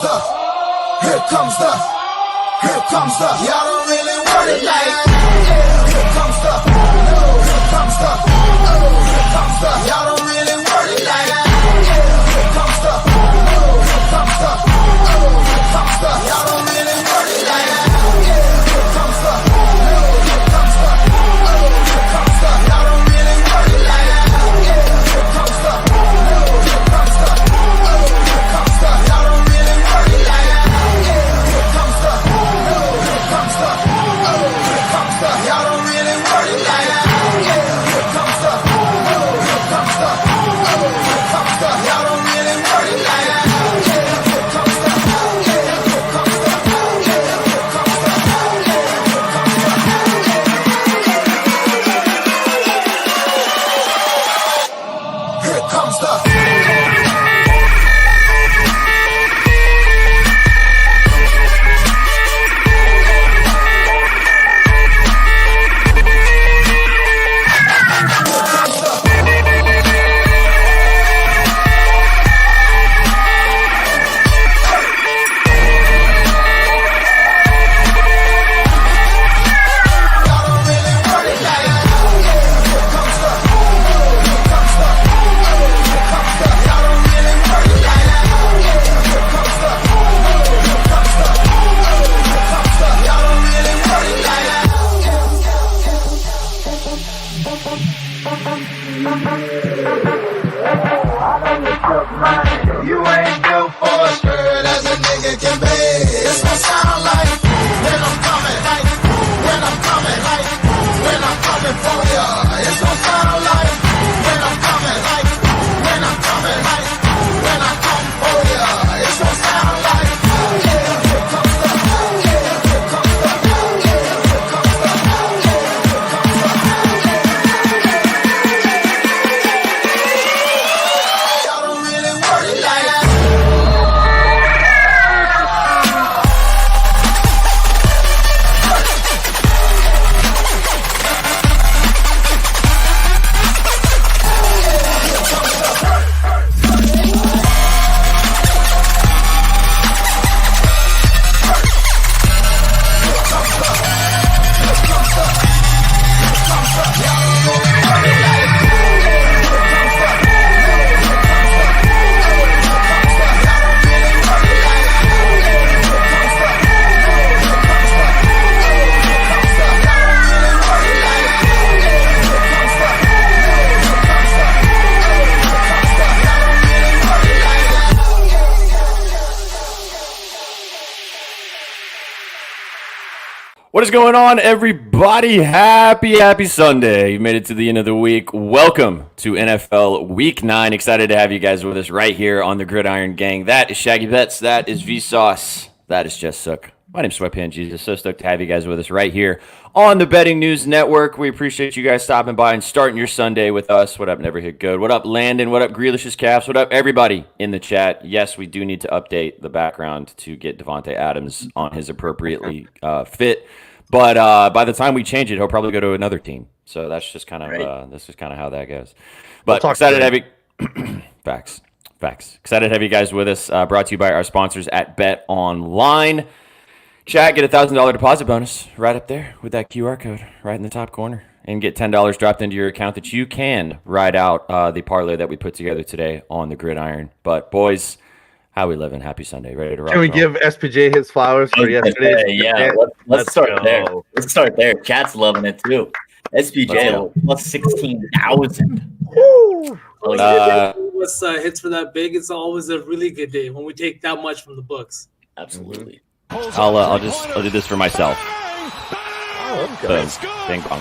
Here comes the, y'all don't really want it like here comes the, y'all don't really want it like here comes the, y'all don't really want it like here comes the, y'all don't really want it like here comes the, y'all don't really want it like here comes the, y'all don't really want it like here comes the, y'all don't really want it like here comes the. You ain't built for a skirt as a nigga can be. It's gonna sound like when I'm coming, when I'm coming, when I'm coming for ya. It's gonna sound like when I'm coming, when I'm coming, when I come for ya. It's gonna sound like here comes the, here comes the, here comes the, y'all don't really want it like that. What is going on, everybody? Happy Sunday. You made it to the end of the week. Welcome to NFL Week 9. Excited to have you guys with us right here on the Gridiron Gang. That is Shaggy Betts. That is Vsauce. That is Jess Sook. My name's Sweatpants Jesus. So stoked to have you guys with us right here on the Betting News Network. We appreciate you guys stopping by and starting your Sunday with us. What up, Never Hit Good? What up, Landon? What up, Grealish's Caps? What up, everybody in the chat? Yes, we do need to update the background to get Devontae Adams on his appropriately fit. But by the time we change it, he'll probably go to another team. So that's just kind of this is kind of how that goes. But excited to have you. Facts. Excited to have you guys with us. Brought to you by our sponsors at BetOnline. Chat, get a $1,000 deposit bonus right up there with that QR code right in the top corner, and get $10 dropped into your account that you can ride out the parlay that we put together today on the Gridiron. But boys, how we living? Happy Sunday. Ready to rock? Can we give SPJ his flowers for yesterday? Yeah, let's start there. Let's start there. Chat's loving it too. SPJ plus 16,000. What's hits for that big? It's always a really good day when we take that much from the books. Absolutely. I'll do this for myself. Oh, okay. Boom. Bing bong.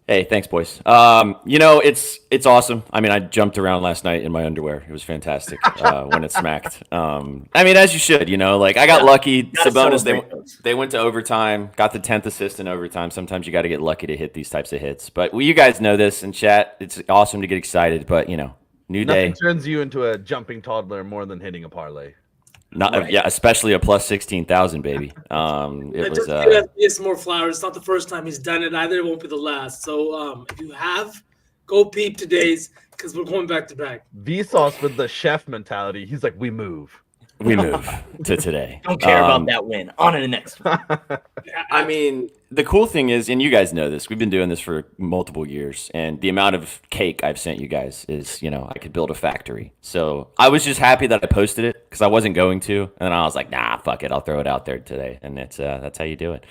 Hey, thanks, boys. It's awesome. I mean, I jumped around last night in my underwear. It was fantastic when it smacked. As you should, I got lucky. Sabonis, they went to overtime, got the 10th assist in overtime. Sometimes you got to get lucky to hit these types of hits. But you guys know this in chat. It's awesome to get excited, but, new day. Nothing turns you into a jumping toddler more than hitting a parlay. Especially a plus 16,000, baby. Some more flowers. It's not the first time he's done it either. It won't be the last. So if you have, Go peep today's because we're going back to back. Vsauce with the chef mentality. He's like, we move. We move to today. Don't care about that win. On to the next one. I mean, the cool thing is, and you guys know this, we've been doing this for multiple years, and the amount of cake I've sent you guys is, I could build a factory. So I was just happy that I posted it because I wasn't going to, and then I was like, nah, fuck it, I'll throw it out there today, and that's how you do it.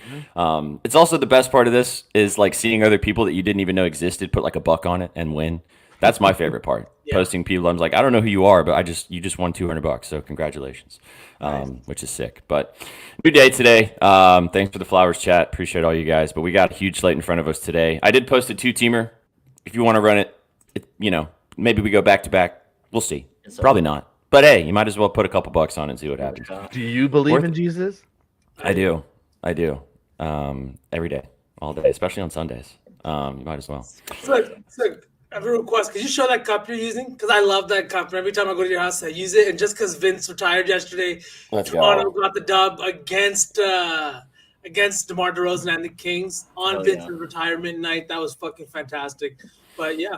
It's also the best part of this is like seeing other people that you didn't even know existed put like a buck on it and win. That's my favorite part. Yeah. Posting people, I'm like, I don't know who you are, but you just won $200, so congratulations, which is sick. But new day today. Thanks for the flowers, chat. Appreciate all you guys. But we got a huge slate in front of us today. I did post a 2-teamer. If you want to run it, maybe we go back to back. We'll see. Probably not. But hey, you might as well put a couple bucks on it and see what happens. Do you believe in Jesus? I do. Every day, all day, especially on Sundays. You might as well. I have a request. Could you show that cup you're using? Because I love that cup. Every time I go to your house, I use it. And just because Vince retired yesterday, Toronto got the dub against DeMar DeRozan and the Kings on Vince's retirement night. That was fucking fantastic. But yeah.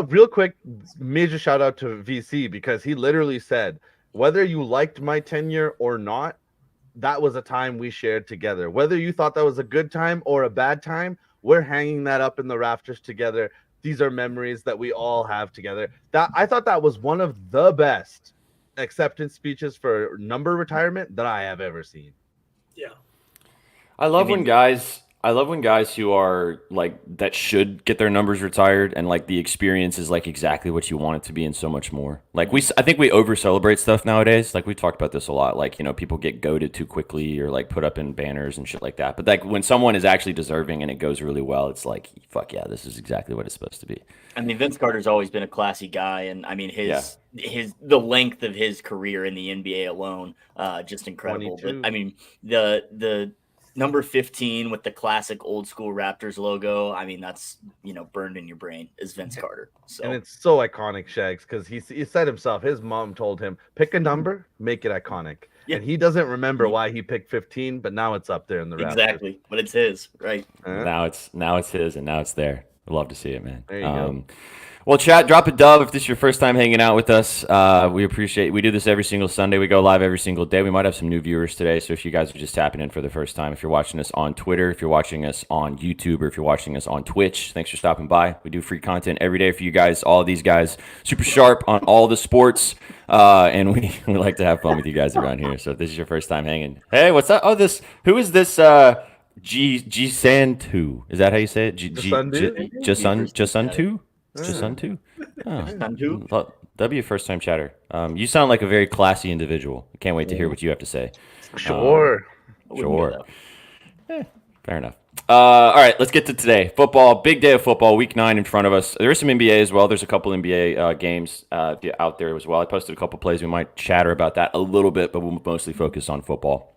Real quick, major shout out to VC because he literally said, whether you liked my tenure or not, that was a time we shared together. Whether you thought that was a good time or a bad time, we're hanging that up in the rafters together. These are memories that we all have together. That I thought that was one of the best acceptance speeches for number retirement that I have ever seen. Yeah. I love when guys who are like that should get their numbers retired and like the experience is like exactly what you want it to be and so much more. Like I think we over celebrate stuff nowadays. Like we talked about this a lot. Like, people get goated too quickly or like put up in banners and shit like that. But like when someone is actually deserving and it goes really well, it's like, fuck yeah, this is exactly what it's supposed to be. I mean, Vince Carter's always been a classy guy, and I mean the length of his career in the NBA alone, just incredible. 22. But I mean the number 15 with the classic old school Raptors logo. I mean, that's, burned in your brain is Vince Carter. So, and it's so iconic, Shags, because he said himself, his mom told him, pick a number, make it iconic. Yeah. And he doesn't remember why he picked 15, but now it's up there in the Raptors. Exactly. But it's his, right? Now it's his, and now it's there. I'd love to see it, man. There you go. Well, chat, drop a dub if this is your first time hanging out with us. We appreciate. We do this every single Sunday. We go live every single day. We might have some new viewers today, so if you guys are just tapping in for the first time, if you're watching us on Twitter, if you're watching us on YouTube, or if you're watching us on Twitch, thanks for stopping by. We do free content every day for you guys. All of these guys, super sharp on all the sports, and we like to have fun with you guys around here. So if this is your first time hanging, hey, what's that? Oh, who is this? G-Santu. Is that how you say it? Jasuntu? Jasuntu? Oh, that'd be a first-time chatter. You sound like a very classy individual. I can't wait to hear what you have to say. Sure. Fair enough. All right, let's get to today. Football, big day of football, week 9 in front of us. There is some NBA as well. There's a couple NBA games out there as well. I posted a couple plays. We might chatter about that a little bit, but we'll mostly focus on football.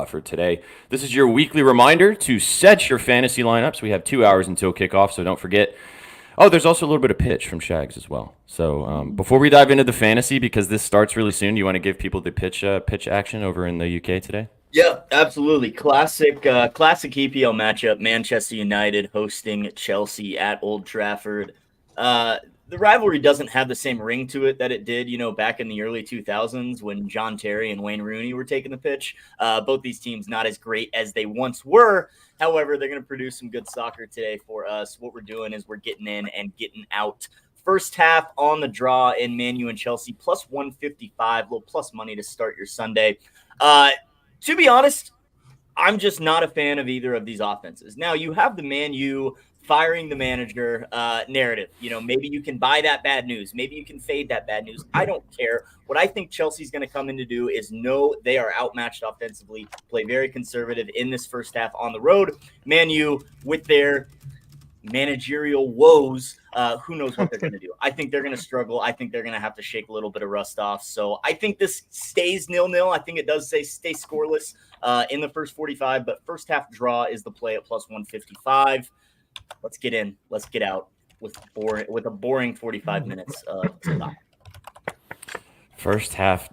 For today. This is your weekly reminder to set your fantasy lineups. We have 2 hours until kickoff, so don't forget. Oh, there's also a little bit of pitch from Shags as well. So before we dive into the fantasy, because this starts really soon, you want to give people the pitch action over in the UK today? Yeah, absolutely. Classic EPL matchup. Manchester United hosting Chelsea at Old Trafford. The rivalry doesn't have the same ring to it that it did, back in the early 2000s when John Terry and Wayne Rooney were taking the pitch. Both these teams not as great as they once were. However, they're going to produce some good soccer today for us. What we're doing is we're getting in and getting out. First half on the draw in Man U and Chelsea, plus 155, little plus money to start your Sunday. To be honest, I'm just not a fan of either of these offenses. Now, you have the Man U firing the manager narrative. Maybe you can buy that bad news. Maybe you can fade that bad news. I don't care. What I think Chelsea's going to come in to do is know they are outmatched offensively, play very conservative in this first half on the road. Man U, with their managerial woes, who knows what they're going to do. I think they're going to struggle. I think they're going to have to shake a little bit of rust off. So I think this stays 0-0. I think it does stay scoreless in the first 45, but first half draw is the play at plus 155. Let's get in. Let's get out with a boring 45 minutes to stop. First half,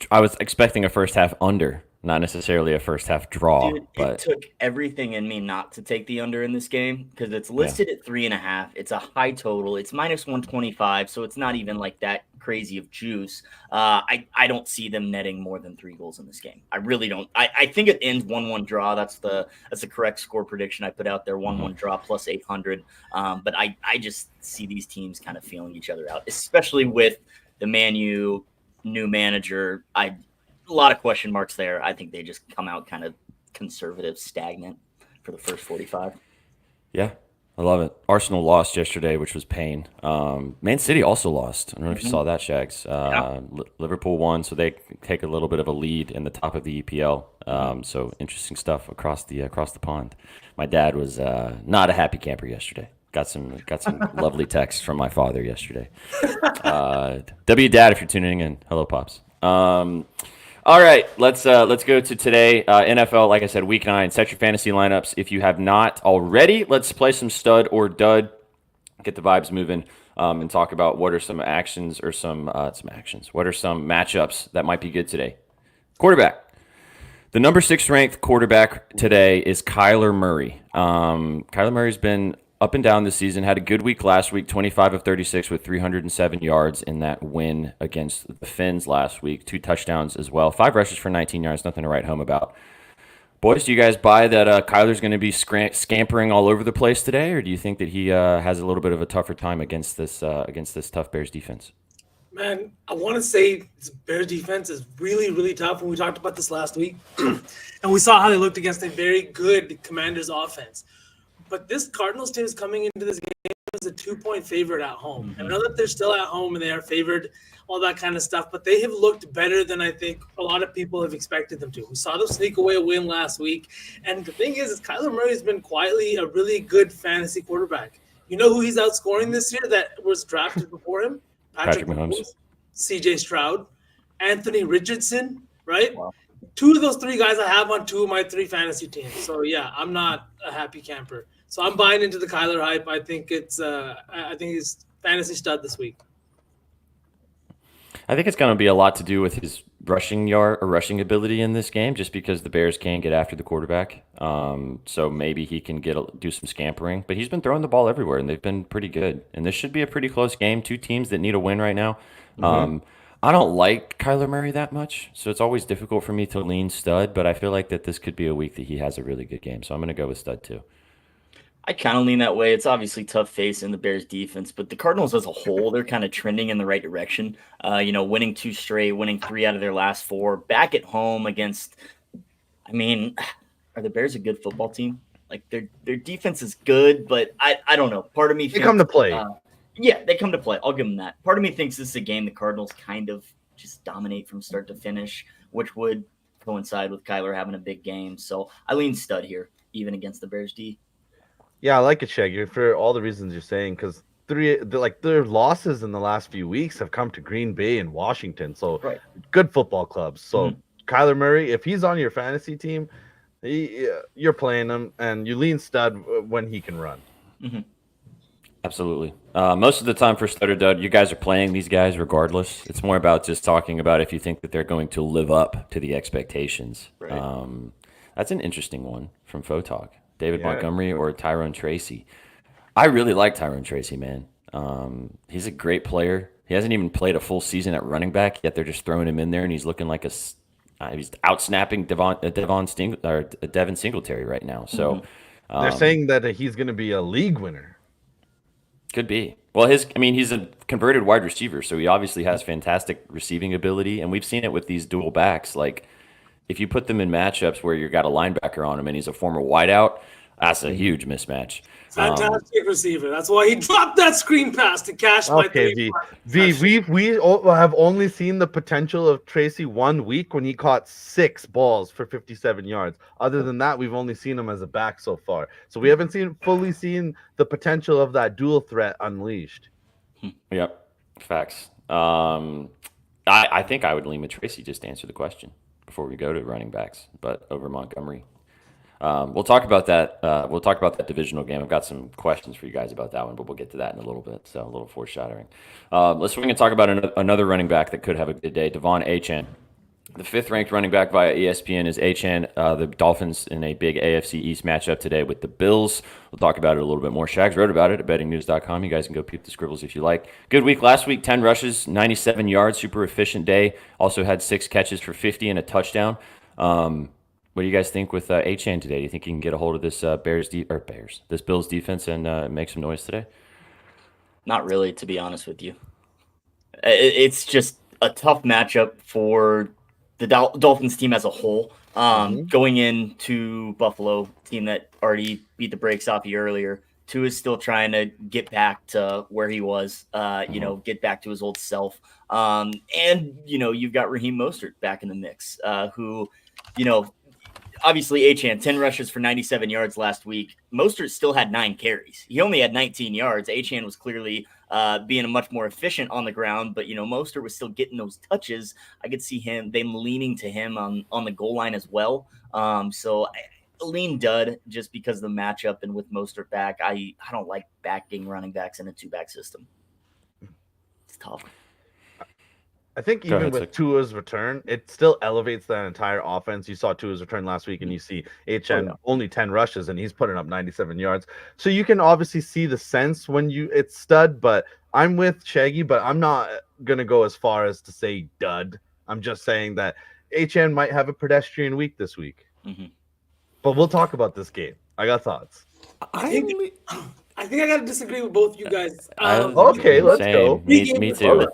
I was expecting a first half under Not necessarily a first half draw, Dude, it but took everything in me not to take the under in this game because it's listed at 3.5. It's a high total. It's -125, so it's not even like that crazy of juice. I don't see them netting more than 3 goals in this game. I really don't. I think it ends 1-1 draw. That's the correct score prediction I put out there. 1-1 draw plus 800. But I just see these teams kind of feeling each other out, especially with the Man U new manager. A lot of question marks there. I think they just come out kind of conservative, stagnant for the first 45. yeah, I love it. Arsenal lost yesterday, which was pain. Man City also lost. I don't know if you saw that, Shags. Liverpool won, so they take a little bit of a lead in the top of the EPL. So interesting stuff across the pond. My dad was not a happy camper yesterday. Got some lovely texts from my father yesterday. W Dad, if you're tuning in, hello, pops. All right, let's go to today. NFL, like I said, week 9. Set your fantasy lineups. If you have not already, let's play some stud or dud. Get the vibes moving, and talk about what are some actions or some actions. What are some matchups that might be good today? Quarterback. The number 6 ranked quarterback today is Kyler Murray. Kyler Murray's been up and down this season. Had a good week last week, 25 of 36 with 307 yards in that win against the Finns last week. 2 touchdowns as well. 5 rushes for 19 yards. Nothing to write home about. Boys, do you guys buy that Kyler's going to be scampering all over the place today, or do you think that he has a little bit of a tougher time against this tough Bears defense? Man, I want to say this Bears defense is really, really tough. And we talked about this last week, and we saw how they looked against a very good Commanders offense. But this Cardinals team is coming into this game as a 2-point favorite at home. I know that they're still at home and they are favored, all that kind of stuff, but they have looked better than I think a lot of people have expected them to. We saw them sneak away a win last week. And the thing is Kyler Murray has been quietly a really good fantasy quarterback. You know who he's outscoring this year that was drafted before him? Patrick Mahomes, CJ Stroud, Anthony Richardson, right? Wow. 2 of those 3 guys I have on 2 of my 3 fantasy teams. So yeah, I'm not a happy camper. So I'm buying into the Kyler hype. I think he's fantasy stud this week. I think it's going to be a lot to do with his rushing ability in this game, just because the Bears can get after the quarterback. So maybe he can do some scampering. But he's been throwing the ball everywhere, and they've been pretty good. And this should be a pretty close game. 2 teams that need a win right now. I don't like Kyler Murray that much, so it's always difficult for me to lean stud. But I feel like that this could be a week that he has a really good game. So I'm going to go with stud too. I kind of lean that way. It's obviously tough face in the Bears defense, but the Cardinals as a whole, they're kind of trending in the right direction. Winning 2 straight, winning 3 out of their last 4, back at home against, are the Bears a good football team? Like their defense is good, but I don't know. Part of me thinks, come to play. Yeah, they come to play. I'll give them that. Part of me thinks this is a game the Cardinals kind of just dominate from start to finish, which would coincide with Kyler having a big game. So I lean stud here, even against the Bears D. Yeah, I like it, Shaggy, for all the reasons you're saying, because their losses in the last few weeks have come to Green Bay and Washington, so good football clubs. So Kyler Murray, if he's on your fantasy team, you're playing him, and you lean stud when he can run. Absolutely. Most of the time for stud or dud, you guys are playing these guys regardless. It's more about just talking about if you think that they're going to live up to the expectations. Right. That's an interesting one from Photog. David Montgomery or Tyrone Tracy. I really like Tyrone Tracy, man. He's a great player. He hasn't even played a full season at running back, yet they're just throwing him in there, and he's looking like he's out-snapping Devin Singletary right now. So they're saying that he's going to be a league winner. Could be. Well, he's a converted wide receiver, so he obviously has fantastic receiving ability, and we've seen it with these dual backs. Like, if you put them in matchups where you've got a linebacker on him and he's a former wideout, that's a huge mismatch. Fantastic receiver. That's why he dropped that screen pass to cash my we have only seen the potential of Tracy 1 week when he caught 6 balls for 57 yards. Other than that, we've only seen him as a back so far. So we haven't fully seen the potential of that dual threat unleashed. Yep, facts. I think I would lean with Tracy just to answer the question before we go to running backs, but over Montgomery. We'll talk about that. We'll talk about that divisional game. I've got some questions for you guys about that one, but we'll get to that in a little bit. So a little foreshadowing. Let's swing and talk about another running back that could have a good day. Devon Achane. The 5th-ranked running back via ESPN is Achane. The Dolphins in a big AFC East matchup today with the Bills. We'll talk about it a little bit more. Shags wrote about it at bettingnews.com. You guys can go peep the scribbles if you like. Good week last week, 10 rushes, 97 yards, super efficient day. Also had 6 catches for 50 and a touchdown. What do you guys think with Achane today? Do you think he can get a hold of this this Bills defense and make some noise today? Not really, to be honest with you. It's just a tough matchup for the Dolphins team as a whole. Going into Buffalo, team that already beat the brakes off you earlier. Tua is still trying to get back to where he was, get back to his old self. And, you've got Raheem Mostert back in the mix, who, obviously Achane, 10 rushes for 97 yards last week. Mostert still had 9 carries. He only had 19 yards. Achane was clearly being much more efficient on the ground, but Mostert was still getting those touches. I could see them leaning to him on the goal line as well. So I lean dud just because of the matchup, and with Mostert back, I don't like backing running backs in a 2-back system. It's tough. I think even with Tua's return, it still elevates that entire offense. You saw Tua's return last week, and you see HN only 10 rushes, and he's putting up 97 yards. So you can obviously see the sense when it's stud, but I'm with Shaggy, but I'm not going to go as far as to say dud. I'm just saying that HN might have a pedestrian week this week. But we'll talk about this game. I got thoughts. I think I got to disagree with both you guys. Okay, let's go. Me too.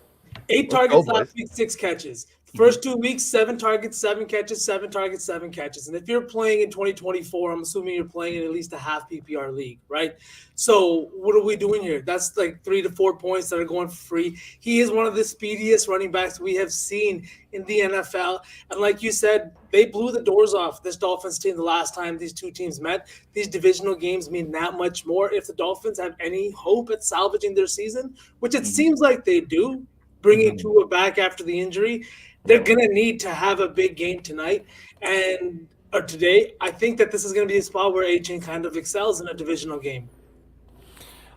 8 targets last week, 6 catches. First 2 weeks, 7 targets, 7 catches, 7 targets, 7 catches. And if you're playing in 2024, I'm assuming you're playing in at least a half PPR league, right? So what are we doing here? That's like 3 to 4 points that are going for free. He is one of the speediest running backs we have seen in the NFL. And like you said, they blew the doors off this Dolphins team the last time these two teams met. These divisional games mean that much more if the Dolphins have any hope at salvaging their season, which it seems like they do. Bringing Tua back after the injury, they're going to need to have a big game tonight or today. I think that this is going to be a spot where Achane kind of excels in a divisional game.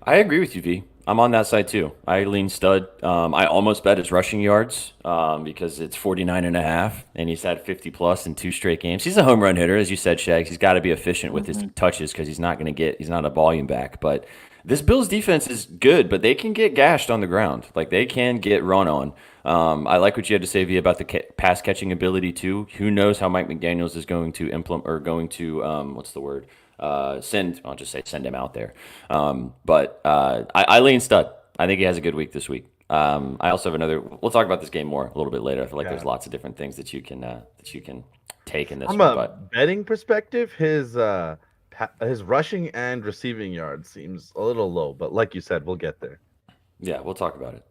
I agree with you, V. I'm on that side too. I lean stud. I almost bet his rushing yards because it's 49.5, and he's had 50 plus in 2 straight games. He's a home run hitter, as you said, Shags. He's got to be efficient with his touches because he's not a volume back, but this Bills defense is good, but they can get gashed on the ground. Like, they can get run on. I like what you had to say, V, about the pass catching ability too. Who knows how Mike McDaniels is going to implement or going to I'll just say send him out there. But I lean stud. I think he has a good week this week. I also have we'll talk about this game more a little bit later. I feel like there's lots of different things that you can take in this. From a betting perspective, his rushing and receiving yards seems a little low, but like you said, we'll get there. Yeah, we'll talk about it.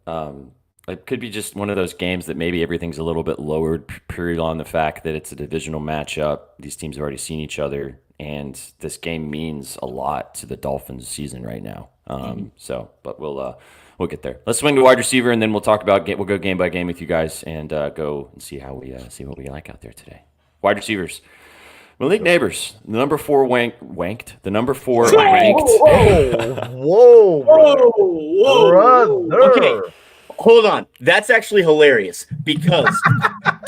It could be just one of those games that maybe everything's a little bit lowered, period, on the fact that it's a divisional matchup. These teams have already seen each other, and this game means a lot to the Dolphins' season right now. But we'll get there. Let's swing to wide receiver, and then we'll talk about we'll go game by game with you guys and go and see how we see what we like out there today. Wide receivers. Malik Neighbors, the number 4 wanked. The number 4 ranked. Whoa, brother. Okay, hold on. That's actually hilarious because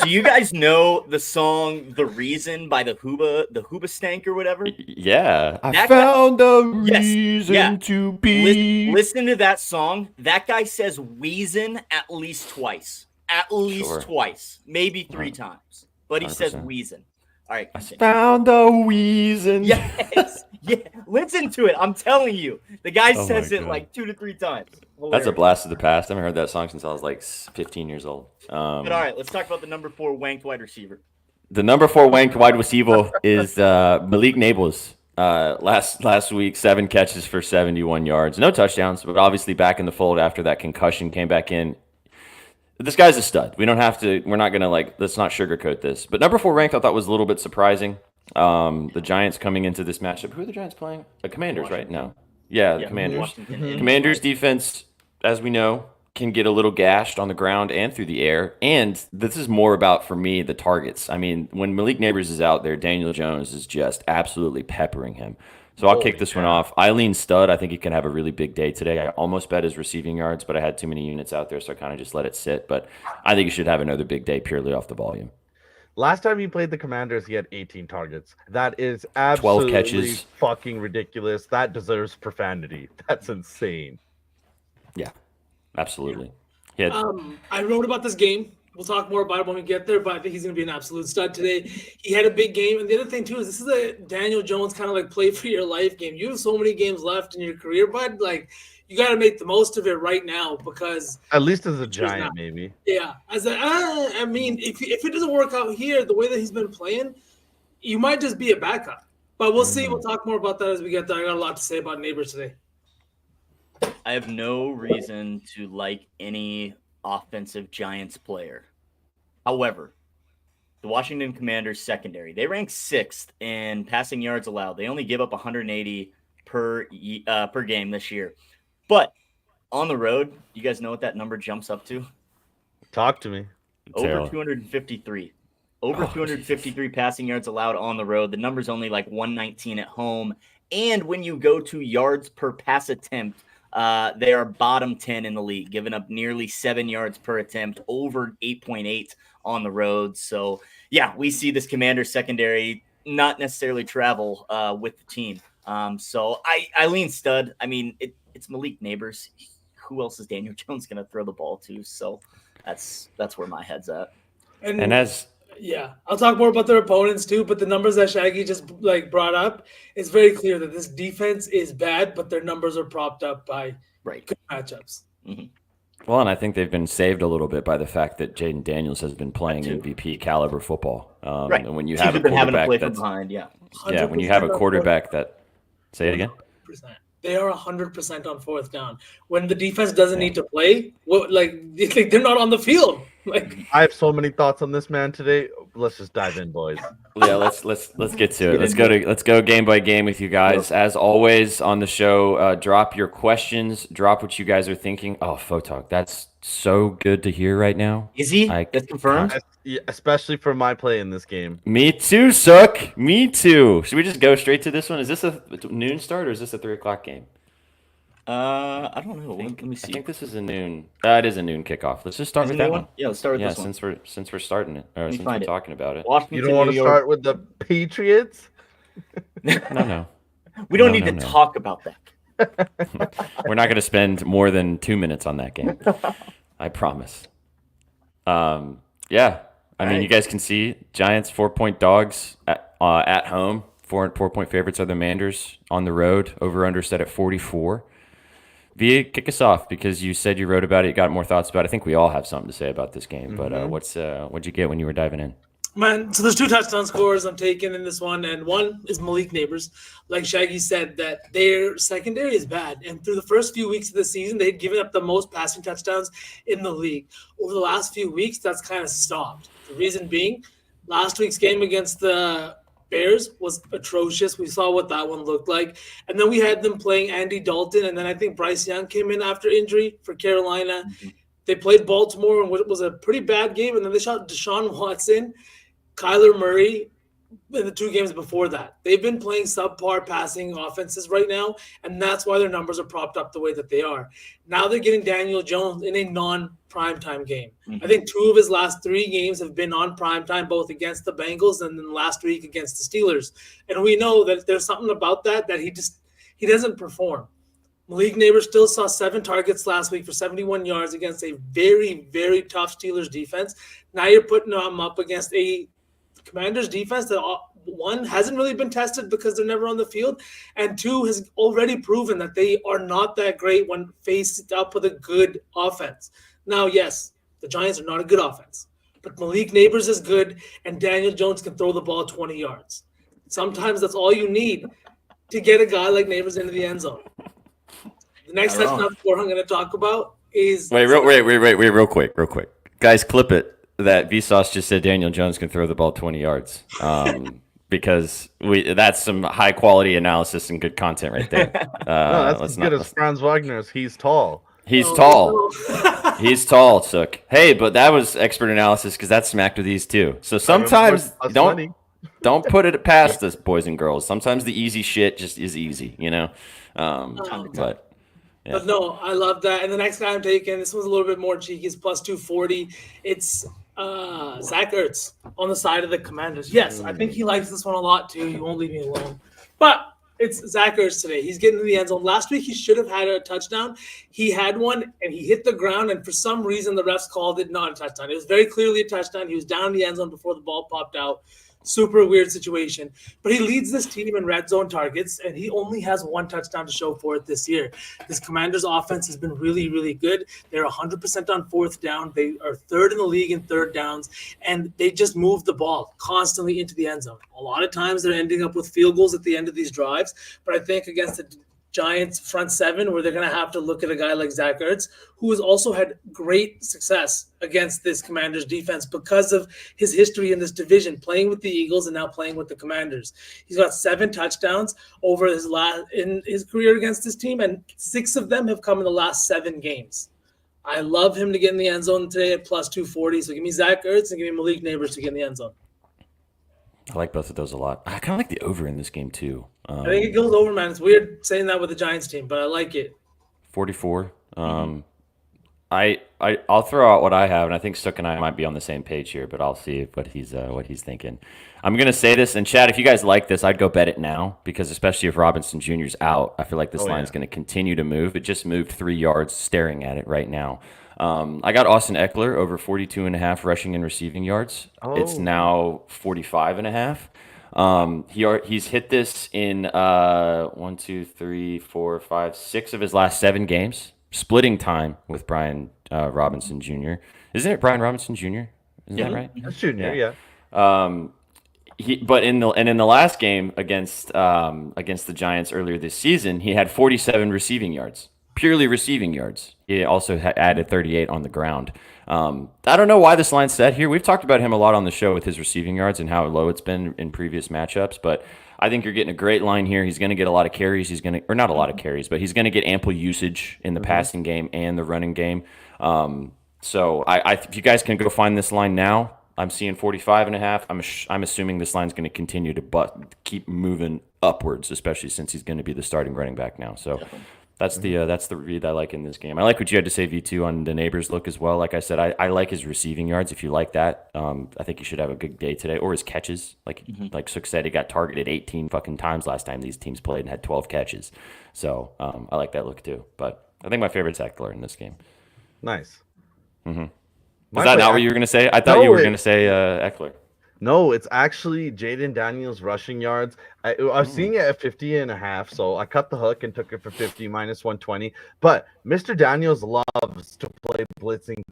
do you guys know the song "The Reason" by the Hooba Stank or whatever? Yeah, I found a reason to be. Listen to that song. That guy says "wheezin" at least twice. At least twice, maybe 3 times, but he 100%. Says "wheezin." All right, continue. I found a reason. Yes, yeah. Listen to it. I'm telling you, the guy says it like 2 to 3 times. Hilarious. That's a blast of the past. I haven't heard that song since I was like 15 years old. But all right, let's talk about the number 4 wanked wide receiver. The number 4 wanked wide receiver is Malik Neighbors. Last week, 7 catches for 71 yards, no touchdowns, but obviously back in the fold after that concussion, came back in. This guy's a stud. We're not going to let's not sugarcoat this. But number 4 ranked I thought was a little bit surprising. The Giants coming into this matchup. Who are the Giants playing? The Commanders, Washington. right? No. Yeah, the Commanders. Commanders defense, as we know, can get a little gashed on the ground and through the air. And this is more about, for me, the targets. I mean, when Malik Neighbors is out there, Daniel Jones is just absolutely peppering him. So I'll kick this one off. I lean stud. I think he can have a really big day today. I almost bet his receiving yards, but I had too many units out there, so I kind of just let it sit. But I think he should have another big day purely off the volume. Last time he played the Commanders, he had 18 targets. That is 12 absolutely catches. fucking ridiculous. That deserves profanity. That's insane. Yeah, absolutely. He had, I wrote about this game. We'll talk more about it when we get there, but I think he's going to be an absolute stud today. He had a big game. And the other thing, too, is this is a Daniel Jones kind of like play for your life game. You have so many games left in your career, bud. Like, you got to make the most of it right now because At least as a Giant, maybe. yeah. I mean, if it doesn't work out here, the way that he's been playing, you might just be a backup. But we'll see. We'll talk more about that as we get there. I got a lot to say about Neighbors today. I have no reason to like any offensive Giants player. However, the Washington Commanders secondary, they rank 6th in passing yards allowed. They only give up 180 per game this year. But on the road, you guys know what that number jumps up to? Talk to me. Over 253. Over 253 passing yards allowed on the road. The number's only like 119 at home. And when you go to yards per pass attempt, they are bottom 10 in the league, giving up nearly 7 yards per attempt, over 8.8 on the road. So, yeah, we see this Commander secondary not necessarily travel with the team. So I lean stud. I mean, it's Malik Neighbors. Who else is Daniel Jones going to throw the ball to? So that's where my head's at. and as Yeah, I'll talk more about their opponents too, but the numbers that Shaggy just brought up, it's very clear that this defense is bad, but their numbers are propped up by good matchups. Mm-hmm. Well, and I think they've been saved a little bit by the fact that Jaden Daniels has been playing MVP caliber football. Right. And when you Teams have a been having to play quarterback from behind, yeah, when you have a quarterback that, say it again. They are 100% on fourth down. When the defense doesn't need to play, they're not on the field. Like, I have so many thoughts on this man today. Let's just dive in, boys. Yeah, let's get to it. Let's go game by game with you guys. As always on the show, drop your questions, drop what you guys are thinking. Oh, Photog, that's so good to hear right now. Is he? That's confirmed. Especially for my play in this game. Me too, Sook. Me too. Should we just go straight to this one? Is this a noon start or is this a 3:00 game? I don't know. Let me see. I think this is a noon. It is a noon kickoff. Let's just start with that one. Yeah, let's start with this one. Since we're starting it, or since we're talking about it. Washington, you don't want to start with the Patriots? No. We don't need to talk about that. We're not going to spend more than 2 minutes on that game. I promise. Yeah. I mean, you guys can see Giants 4-point dogs at home. 4-point favorites are the Manders on the road. Over/under set at 44. Via, kick us off because you said you wrote about it. You got more thoughts about it. I think we all have something to say about this game. But what'd you get when you were diving in? Man, so there's 2 touchdown scores I'm taking in this one, and one is Malik Neighbors. Like Shaggy said, that their secondary is bad, and through the first few weeks of the season, they'd given up the most passing touchdowns in the league. Over the last few weeks, that's kind of stopped. The reason being, last week's game against the Bears was atrocious. We saw what that one looked like. And then we had them playing Andy Dalton, and then I think Bryce Young came in after injury for Carolina. Mm-hmm. They played Baltimore, and it was a pretty bad game, and then they shot Deshaun Watson, Kyler Murray in the 2 games before that. They've been playing subpar passing offenses right now, and that's why their numbers are propped up the way that they are. Now they're getting Daniel Jones in a non-primetime game. Mm-hmm. I think 2 of his last 3 games have been on primetime, both against the Bengals and then last week against the Steelers. And we know that there's something about that he doesn't perform. Malik Neighbors still saw 7 targets last week for 71 yards against a very, very tough Steelers defense. Now you're putting him up against a Commanders defense that, 1, hasn't really been tested because they're never on the field, and 2, has already proven that they are not that great when faced up with a good offense. Now, yes, the Giants are not a good offense, but Malik Neighbors is good, and Daniel Jones can throw the ball 20 yards. Sometimes that's all you need to get a guy like Neighbors into the end zone. The next touchdown score I'm going to talk about is... Wait, real quick. Guys, clip it. That Vsauce just said Daniel Jones can throw the ball 20 yards because that's some high quality analysis and good content right there. No, that's as good as Franz Wagner's. He's tall. He's tall. He's tall, Sook. Hey, but that was expert analysis because that's smacked with these too. So sometimes don't put it past us, boys and girls. Sometimes the easy shit just is easy, you know. But. Yeah. But no, I love that. And the next guy I'm taking, this one's a little bit more cheeky, is plus 240. It's Zach Ertz on the side of the Commanders. Yes, I think he likes this one a lot too. He won't leave me alone. But it's Zach Ertz today. He's getting to the end zone. Last week he should have had a touchdown. He had one and he hit the ground, and for some reason the refs called it not a touchdown. It was very clearly a touchdown. He was down in the end zone before the ball popped out. Super weird situation. But he leads this team in red zone targets, and he only has one touchdown to show for it this year. This Commanders offense has been really, really good. They're 100% on fourth down. They are third in the league in third downs, and they just move the ball constantly into the end zone. A lot of times they're ending up with field goals at the end of these drives, but I think against the Giants front seven, where they're going to have to look at a guy like Zach Ertz, who has also had great success against this Commanders defense because of his history in this division, playing with the Eagles and now playing with the Commanders. He's got 7 touchdowns over in his career against this team, and 6 of them have come in the last 7 games. I love him to get in the end zone today at plus 240. So give me Zach Ertz and give me Malik Neighbors to get in the end zone. I like both of those a lot. I kind of like the over in this game too. I think it goes over, man. It's weird saying that with the Giants team, but I like it. 44. I'll throw out what I have, and I think Sook and I might be on the same page here, but I'll see what he's thinking. I'm gonna say this, and Chad, if you guys like this, I'd go bet it now, because especially if Robinson Jr.'s out, I feel like this line's going to continue to move. It just moved 3 yards staring at it right now. I got Austin Eckler over 42.5 rushing and receiving yards. It's now 45.5. He's hit this in 1, 2, 3, 4, 5, 6 of his last 7 games, splitting time with Brian Robinson Jr. Isn't it Brian Robinson Jr.? Isn't that right? That's Junior, yeah. But in the last game against the Giants earlier this season, he had 47 receiving yards, purely receiving yards. He also added 38 on the ground. I don't know why this line's set here. We've talked about him a lot on the show with his receiving yards and how low it's been in previous matchups, but I think you're getting a great line here. He's going to get a lot of carries. Or not a lot of carries, but he's going to get ample usage in the passing game and the running game. So if you guys can go find this line now, I'm seeing 45.5. I'm assuming this line's going to continue to keep moving upwards, especially since he's going to be the starting running back now. So that's the read I like in this game. I like what you had to say, V2, on the Neighbors look as well. Like I said, I like his receiving yards. If you like that, I think he should have a good day today. Or his catches. Like Sook said, he got targeted 18 fucking times last time these teams played and had 12 catches. So I like that look too. But I think my favorite's Eckler in this game. Nice. Was that not what you were going to say? I thought you were going to say Eckler. No, it's actually Jaden Daniels rushing yards. I was seeing it at 50.5, so I cut the hook and took it for 50 minus 120. But Mr. Daniels loves to play blitzing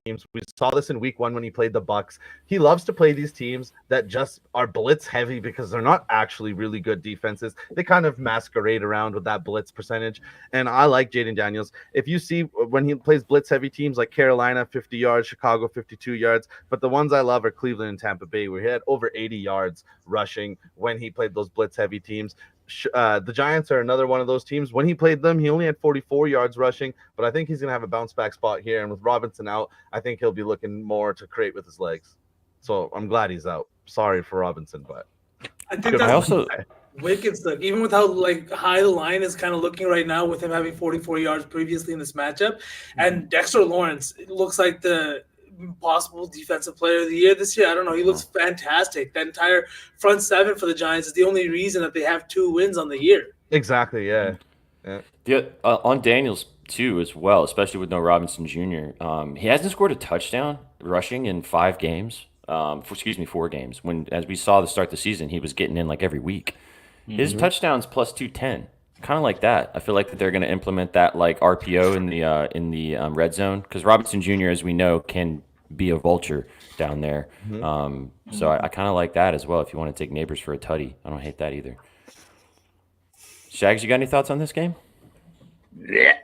teams. We saw this in week 1 when he played the Bucks. He loves to play these teams that just are blitz heavy because they're not actually really good defenses. They kind of masquerade around with that blitz percentage. And I like Jaden Daniels. If you see when he plays blitz heavy teams like Carolina, 50 yards, Chicago, 52 yards. But the ones I love are Cleveland and Tampa Bay, where he had over 80 yards rushing when he played those blitz heavy teams. The Giants are another one of those teams. When he played them, he only had 44 yards rushing, but I think he's going to have a bounce back spot here. And with Robinson out, I think he'll be looking more to create with his legs. So I'm glad he's out. Sorry for Robinson, but I think that's wicked stuff. Even with how high the line is kind of looking right now, with him having 44 yards previously in this matchup, and Dexter Lawrence, it looks like the possible defensive player of the year this year. I don't know. He looks fantastic. That entire front seven for the Giants is the only reason that they have 2 wins on the year. Exactly. Yeah. On Daniels too, as well, especially with no Robinson Jr. He hasn't scored a touchdown rushing in 5 games. 4 games. When, as we saw to start the season, he was getting in like every week. His touchdowns plus 210. Kind of like that. I feel like that they're going to implement that like RPO in the red zone, because Robinson Jr., as we know, can be a vulture down there. So I kind of like that as well. If you want to take Neighbors for a tutty, I don't hate that either. Shags, you got any thoughts on this game? Yeah.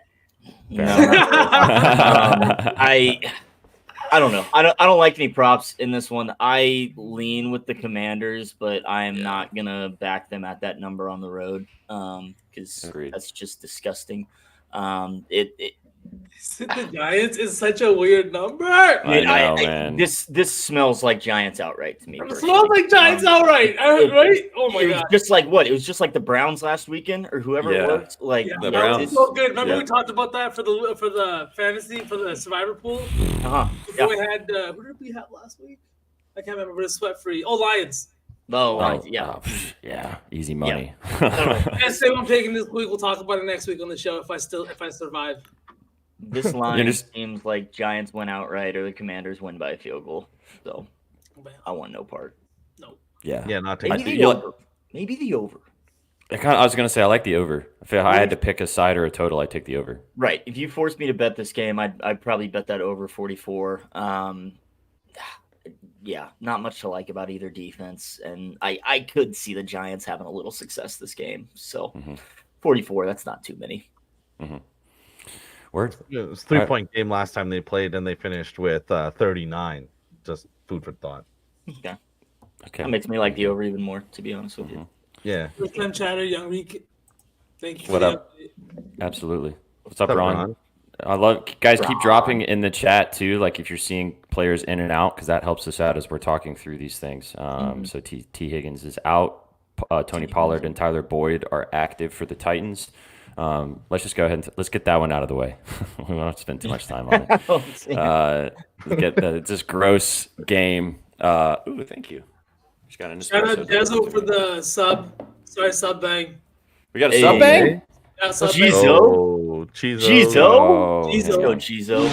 I don't know. I don't like any props in this one. I lean with the Commanders, but I am not gonna back them at that number on the road because that's just disgusting. The Giants is such a weird number. I know, man. This smells like Giants outright to me. It smells like Giants outright, right? Oh my it god! was just like what? It was just like the Browns last weekend or whoever it was. Like the that Browns. was so good. Remember we talked about that for the fantasy for the survivor pool. We had who did we have last week? I can't remember. But it's sweat free. Oh, Lions. Yeah, easy money. And say I'm taking this week. We'll talk about it next week on the show if I survive. This line seems like Giants win outright or the Commanders win by a field goal. So I want no part. No. Yeah, not maybe the over. Maybe the over. I was gonna say I like the over. If I had to pick a side or a total, I'd take the over. Right. If you forced me to bet this game, I'd probably bet that over 44. Yeah, not much to like about either defense, and I could see the Giants having a little success this game. So 44, that's not too many. Mm-hmm. Word. It was a 3-point game last time they played, and they finished with 39. Just food for thought. Okay. That makes me like the over even more, to be honest with you. Yeah. First time chatter, Young Reek. Thank you. What up? Absolutely. What's up, Ron? I love guys. Keep dropping in the chat too. Like if you're seeing players in and out, because that helps us out as we're talking through these things. So T. Higgins is out. Tony Pollard and Tyler Boyd are active for the Titans. Let's just go ahead and let's get that one out of the way. We won't spend too much time on it. Let's get this gross game. Ooh, thank you. Just got an shout out Jezo for the sub. Sorry, sub bang. We got a sub bang. Yeah, sub bang. Oh, Chizo. Chizo.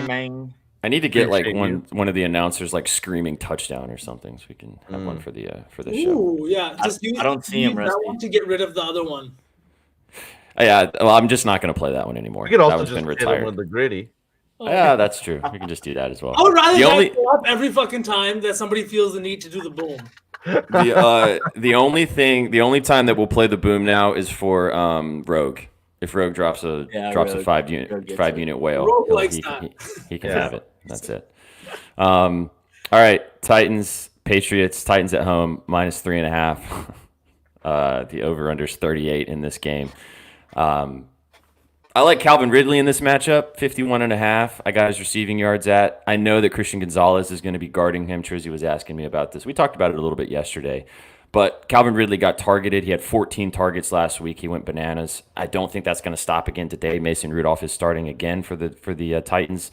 Bang. I need to get like one of the announcers like screaming touchdown or something, so we can have one for the show. Ooh, yeah. Just I don't see him. That one to get rid of the other one. Yeah, well, I'm just not going to play that one anymore. We could also that one's just been retired. with the gritty. Yeah, that's true. We can just do that as well. I would rather go up every fucking time that somebody feels the need to do the boom. The only time that we'll play the boom now is for Rogue. If Rogue drops a 5-unit whale, he can have it. That's it. All right, Titans, Patriots. Titans at home -3.5. The over/under is 38 in this game. I like Calvin Ridley in this matchup, 51.5. I got his receiving yards at. I know that Christian Gonzalez is going to be guarding him. Trizzy was asking me about this. We talked about it a little bit yesterday. But Calvin Ridley got targeted. He had 14 targets last week. He went bananas. I don't think that's going to stop again today. Mason Rudolph is starting again for the Titans.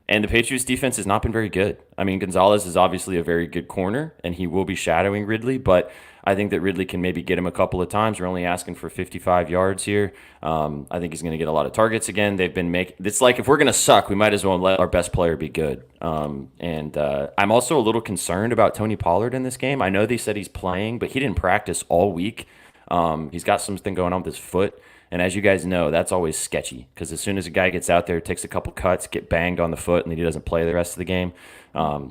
And the Patriots defense has not been very good. I mean, Gonzalez is obviously a very good corner, and he will be shadowing Ridley, but I think that Ridley can maybe get him a couple of times. We're only asking for 55 yards here. I think he's going to get a lot of targets again. It's like if we're going to suck, we might as well let our best player be good. And I'm also a little concerned about Tony Pollard in this game. I know they said he's playing, but he didn't practice all week. He's got something going on with his foot. And as you guys know, that's always sketchy because as soon as a guy gets out there, takes a couple cuts, get banged on the foot, and then he doesn't play the rest of the game.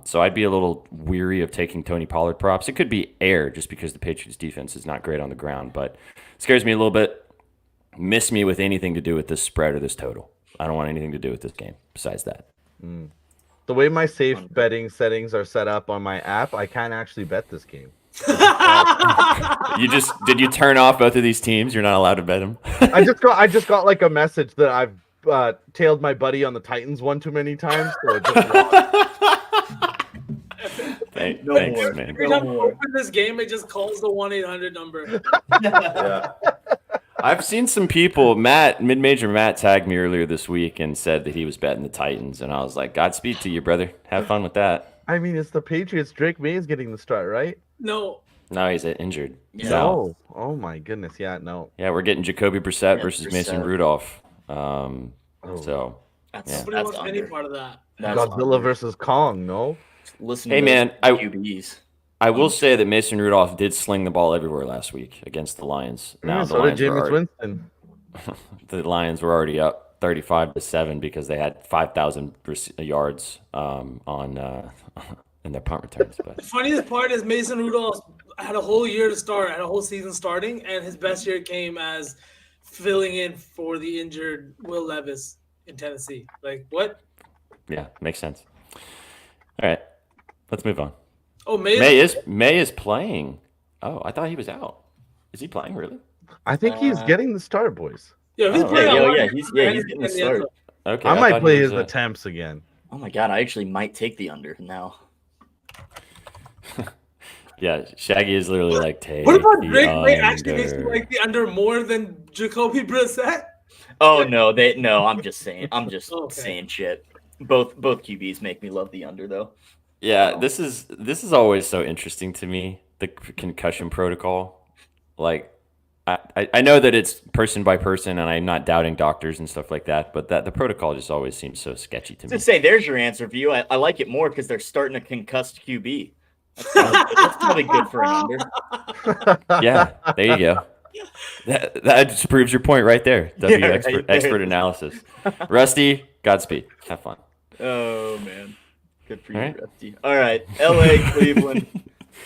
So I'd be a little weary of taking Tony Pollard props. It could be air just because the Patriots defense is not great on the ground, but it scares me a little bit. Miss me with anything to do with this spread or this total. I don't want anything to do with this game besides that. The way my safe betting settings are set up on my app, I can't actually bet this game. Did you turn off both of these teams? You're not allowed to bet them. I just got like a message that I've tailed my buddy on the Titans one too many times. So it just Thanks, man. Every time I open this game, it just calls the 1-800 number. Yeah. I've seen some people, mid-major Matt tagged me earlier this week and said that he was betting the Titans, and I was like, Godspeed to you, brother. Have fun with that. I mean, it's the Patriots. Drake May is getting the start, right? No, he's injured. No. Oh my goodness. Yeah, no. Yeah, we're getting Jacoby Brissett versus Mason Rudolph. So nobody wants any part of that. Godzilla versus Kong. No. Listen. Hey man, QBs. I will say that Mason Rudolph did sling the ball everywhere last week against the Lions. Now so did Jameis Winston. The Lions were already up 35-7 because they had 5,000 yards in their punt returns. But the funniest part is Mason Rudolph had a whole year to start, had a whole season starting, and his best year came as filling in for the injured Will Levis in Tennessee. Like, what? Yeah, makes sense. All right, let's move on. Oh, May is playing. Oh, I thought he was out. Is he playing really? I think he's getting the start, boys. Yeah, if he's Oh, playing, Yeah, he's getting the start. Okay, I might thought play he his was, attempts again. Oh my god, I actually might take the under now. Yeah, Shaggy is literally like, take What about the Drake May actually makes you under. like the under more than Jacoby Brissett? Oh no, I'm just saying. I'm just Okay. saying shit. Both QBs make me love the under though. Yeah, this is always so interesting to me, the concussion protocol. Like, I know that it's person by person, and I'm not doubting doctors and stuff like that, but that the protocol just always seems so sketchy to me. To say, there's your answer, View. I like it more because they're starting a concussed QB. That's probably good for an under. Yeah, there you go. That just proves your point right there. W Yeah, expert, right there. expert analysis. Rusty, Godspeed. Have fun. Oh man, good for you, All right. Rusty. All right, LA, Cleveland,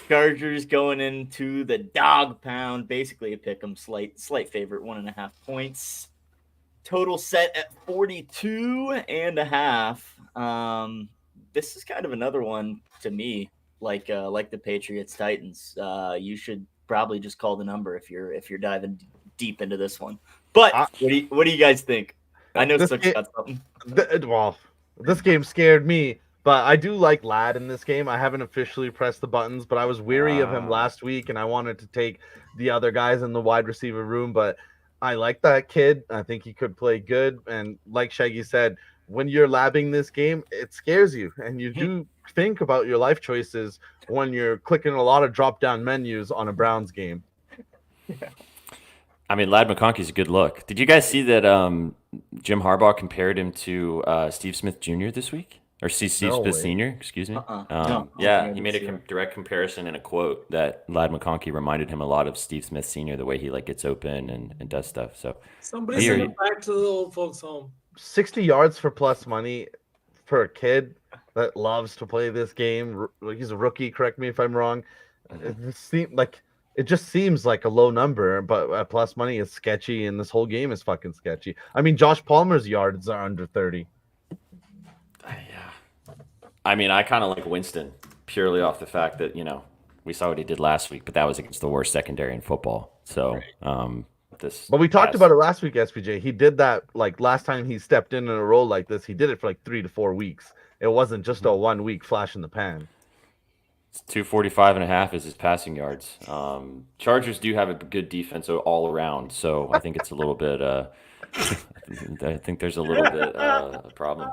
Chargers going into the dog pound. Basically a pick 'em, slight favorite, 1.5 points. Total set at 42.5. This is kind of another one to me, like the Patriots Titans. You should probably just call the number if you're diving deep into this one. But what do you guys think? I know Sook's got something. Well, this game scared me, but I do like Ladd in this game. I haven't officially pressed the buttons, but I was weary of him last week, and I wanted to take the other guys in the wide receiver room, but I like that kid. I think he could play good, and like Shaggy said, when you're labbing this game, it scares you, and you do think about your life choices when you're clicking a lot of drop-down menus on a Browns game. I mean, Ladd McConkey's a good look. Did you guys see that Jim Harbaugh compared him to Steve Smith Jr. this week? Or Steve Smith Sr., excuse me. No, yeah, he made a direct comparison in a quote that Ladd McConkey reminded him a lot of Steve Smith Sr., the way he like gets open and does stuff. So Somebody send him back to the old folks' home. 60 yards for plus money for a kid that loves to play this game. He's a rookie, correct me if I'm wrong. It just seems like a low number, but plus money is sketchy, and this whole game is fucking sketchy. I mean, Josh Palmer's yards are under 30. Yeah. I mean, I kind of like Winston purely off the fact that, we saw what he did last week, but that was against the worst secondary in football. So, But we talked about it last week, SPJ. He did that, like, last time he stepped in a role like this, he did it for like 3 to 4 weeks. It wasn't just a 1 week flash in the pan. 245.5 is his passing yards. Chargers do have a good defense all around, so I think it's a little bit. I think there's a little bit problem.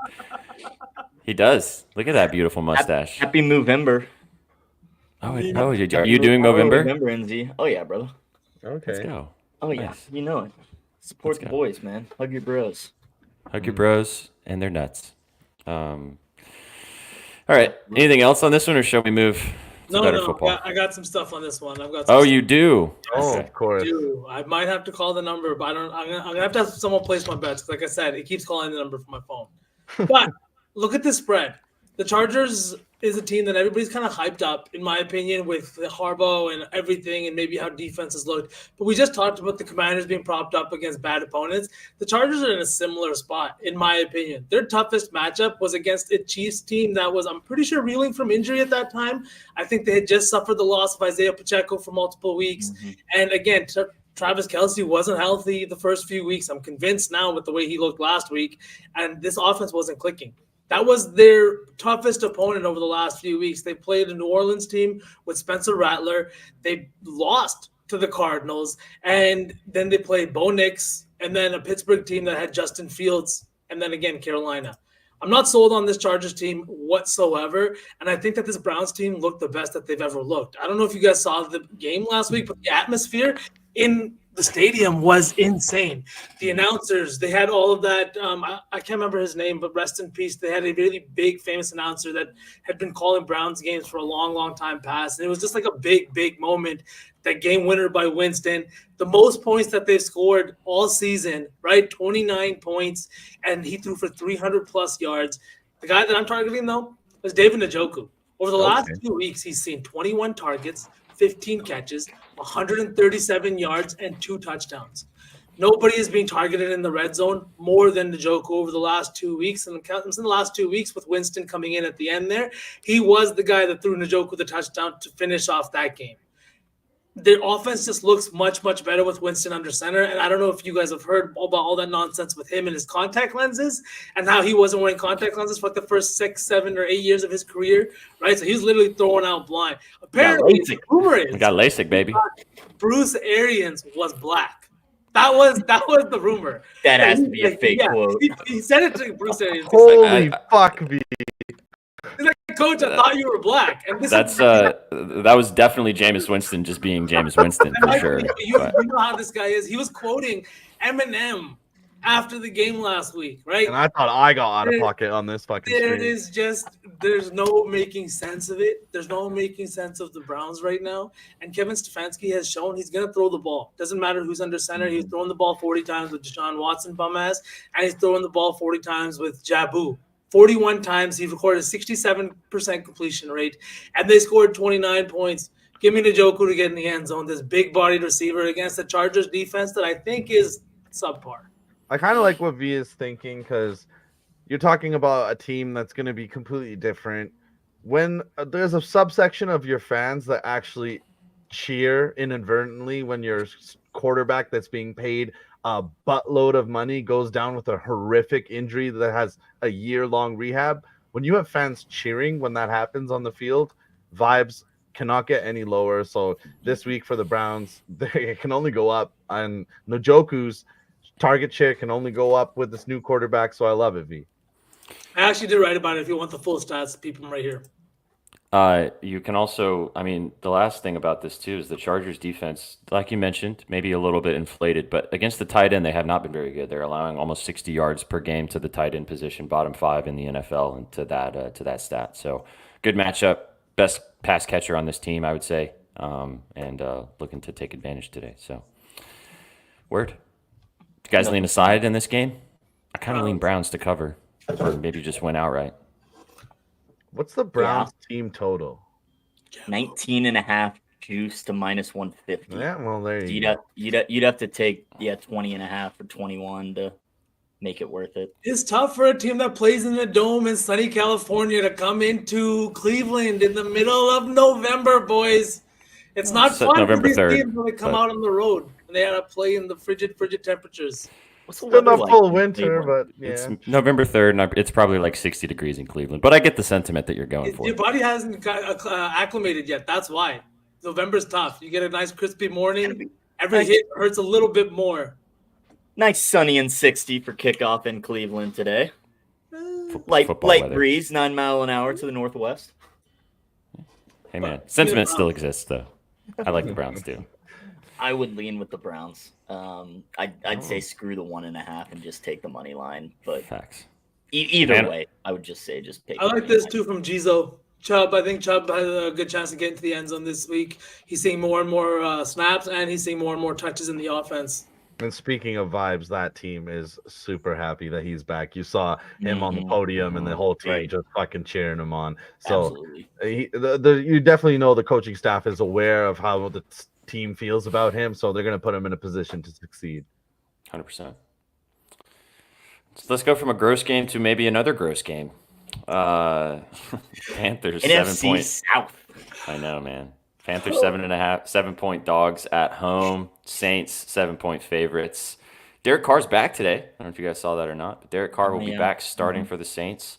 He does. Look at that beautiful mustache. Happy Movember. Are you doing Movember? Movember, NZ. Oh yeah, brother. Okay. Let's go. Oh yeah, Nice. you know it. Support the boys, man. Hug your bros. Hug your bros and their nuts. All right. Anything else on this one, or shall we move to better football? I got some stuff on this one. I've got. Oh, you do? Oh, of course. I might have to call the number, but I'm gonna have to have someone place my bets. Like I said, it keeps calling the number from my phone. But look at this spread. The Chargers is a team that everybody's kind of hyped up, in my opinion, with Harbaugh and everything, and maybe how defenses looked. But we just talked about the Commanders being propped up against bad opponents. The Chargers are in a similar spot, in my opinion. Their toughest matchup was against a Chiefs team that was, I'm pretty sure, reeling from injury at that time. I think they had just suffered the loss of Isaiah Pacheco for multiple weeks. Mm-hmm. And again, Travis Kelce wasn't healthy the first few weeks. I'm convinced now with the way he looked last week. And this offense wasn't clicking. That was their toughest opponent over the last few weeks. They played a New Orleans team with Spencer Rattler. They lost to the Cardinals. And then they played Bo Nix and then a Pittsburgh team that had Justin Fields. And then again, Carolina. I'm not sold on this Chargers team whatsoever. And I think that this Browns team looked the best that they've ever looked. I don't know if you guys saw the game last week, but the atmosphere in the stadium was insane. The announcers, they had all of that. I can't remember his name, but rest in peace. They had a really big, famous announcer that had been calling Browns games for a long, long time past. And it was just like a big, big moment. That game winner by Winston, the most points that they've scored all season, right? 29 points, and he threw for 300-plus yards. The guy that I'm targeting, though, is David Njoku. Over the last 2 weeks, he's seen 21 targets, 15 catches, 137 yards, and 2 touchdowns. Nobody is being targeted in the red zone more than Njoku over the last 2 weeks. And in the last 2 weeks with Winston coming in at the end there, he was the guy that threw Njoku the touchdown to finish off that game. their offense just looks much, much better with Winston under center. And I don't know if you guys have heard about all that nonsense with him and his contact lenses and how he wasn't wearing contact lenses for like the first 6, 7, or 8 years of his career, right? So he's literally throwing out blind. Apparently, the rumor is We got LASIK, baby. Bruce Arians was black. That was the rumor. That has to be a fake quote. He said it to Bruce Arians. Holy fuck, V. He's like, Coach, I thought you were black. And that was definitely Jameis Winston just being Jameis Winston for sure. You know how this guy is. He was quoting Eminem after the game last week, right? And I thought I got out of pocket on this fucking stream. There's no making sense of it. There's no making sense of the Browns right now. And Kevin Stefanski has shown he's going to throw the ball. Doesn't matter who's under center. He's throwing the ball 40 times with Deshaun Watson, bum ass, and he's throwing the ball 40 times with Jabu. 41 times. He recorded a 67% completion rate, and they scored 29 points. Give me Njoku to get in the end zone. This big-bodied receiver against the Chargers defense that I think is subpar. I kind of like what V is thinking because you're talking about a team that's going to be completely different. When there's a subsection of your fans that actually cheer inadvertently when your quarterback that's being paid a buttload of money goes down with a horrific injury that has a year-long rehab. When you have fans cheering when that happens on the field, vibes cannot get any lower. So this week for the Browns, they can only go up, and Njoku's target share can only go up with this new quarterback. So I love it, V. I actually did write about it. If you want the full stats, keep them right here. You can also, I mean, the last thing about this too is the Chargers defense, like you mentioned, maybe a little bit inflated, but against the tight end, they have not been very good. They're allowing almost 60 yards per game to the tight end position, bottom 5 in the NFL, and to that stat. So good matchup, best pass catcher on this team, I would say, and looking to take advantage today. So, word. You guys lean aside in this game? I kind of lean Browns to cover, or maybe just win outright. What's the Browns team total? 19.5 juice to minus 150. Yeah, well, there you go. You'd have to take 20.5 or 21 to make it worth it. It's tough for a team that plays in the dome in sunny California to come into Cleveland in the middle of November, boys. It's not fun November for 3rd, these teams when they come out on the road and they had to play in the frigid temperatures. Still not full winter, but yeah. It's November 3rd, and it's probably like 60 degrees in Cleveland. But I get the sentiment that you're going for. Your body hasn't acclimated yet. That's why. November's tough. You get a nice crispy morning. Every hit hurts a little bit more. Nice sunny and 60 for kickoff in Cleveland today. Light breeze, 9 mile an hour to the northwest. Hey, man. Sentiment still exists, though. I like the Browns, too. I would lean with the Browns. I'd say screw the 1.5 and just take the money line. But facts. Either way, I would just say take. I like this too from Gizo. Chubb. I think Chubb has a good chance to get into the end zone this week. He's seeing more and more snaps, and he's seeing more and more touches in the offense. And speaking of vibes, that team is super happy that he's back. You saw him on the podium, and the whole team just fucking cheering him on. So you definitely know the coaching staff is aware of how the team feels about him, so they're going to put him in a position to succeed. 100%. So let's go from a gross game to maybe another gross game. Panthers NFC 7 points. South. I know, man. Panthers 7.5 dogs at home. Saints 7-point favorites. Derek Carr's back today. I don't know if you guys saw that or not, but Derek Carr will be back starting for the Saints.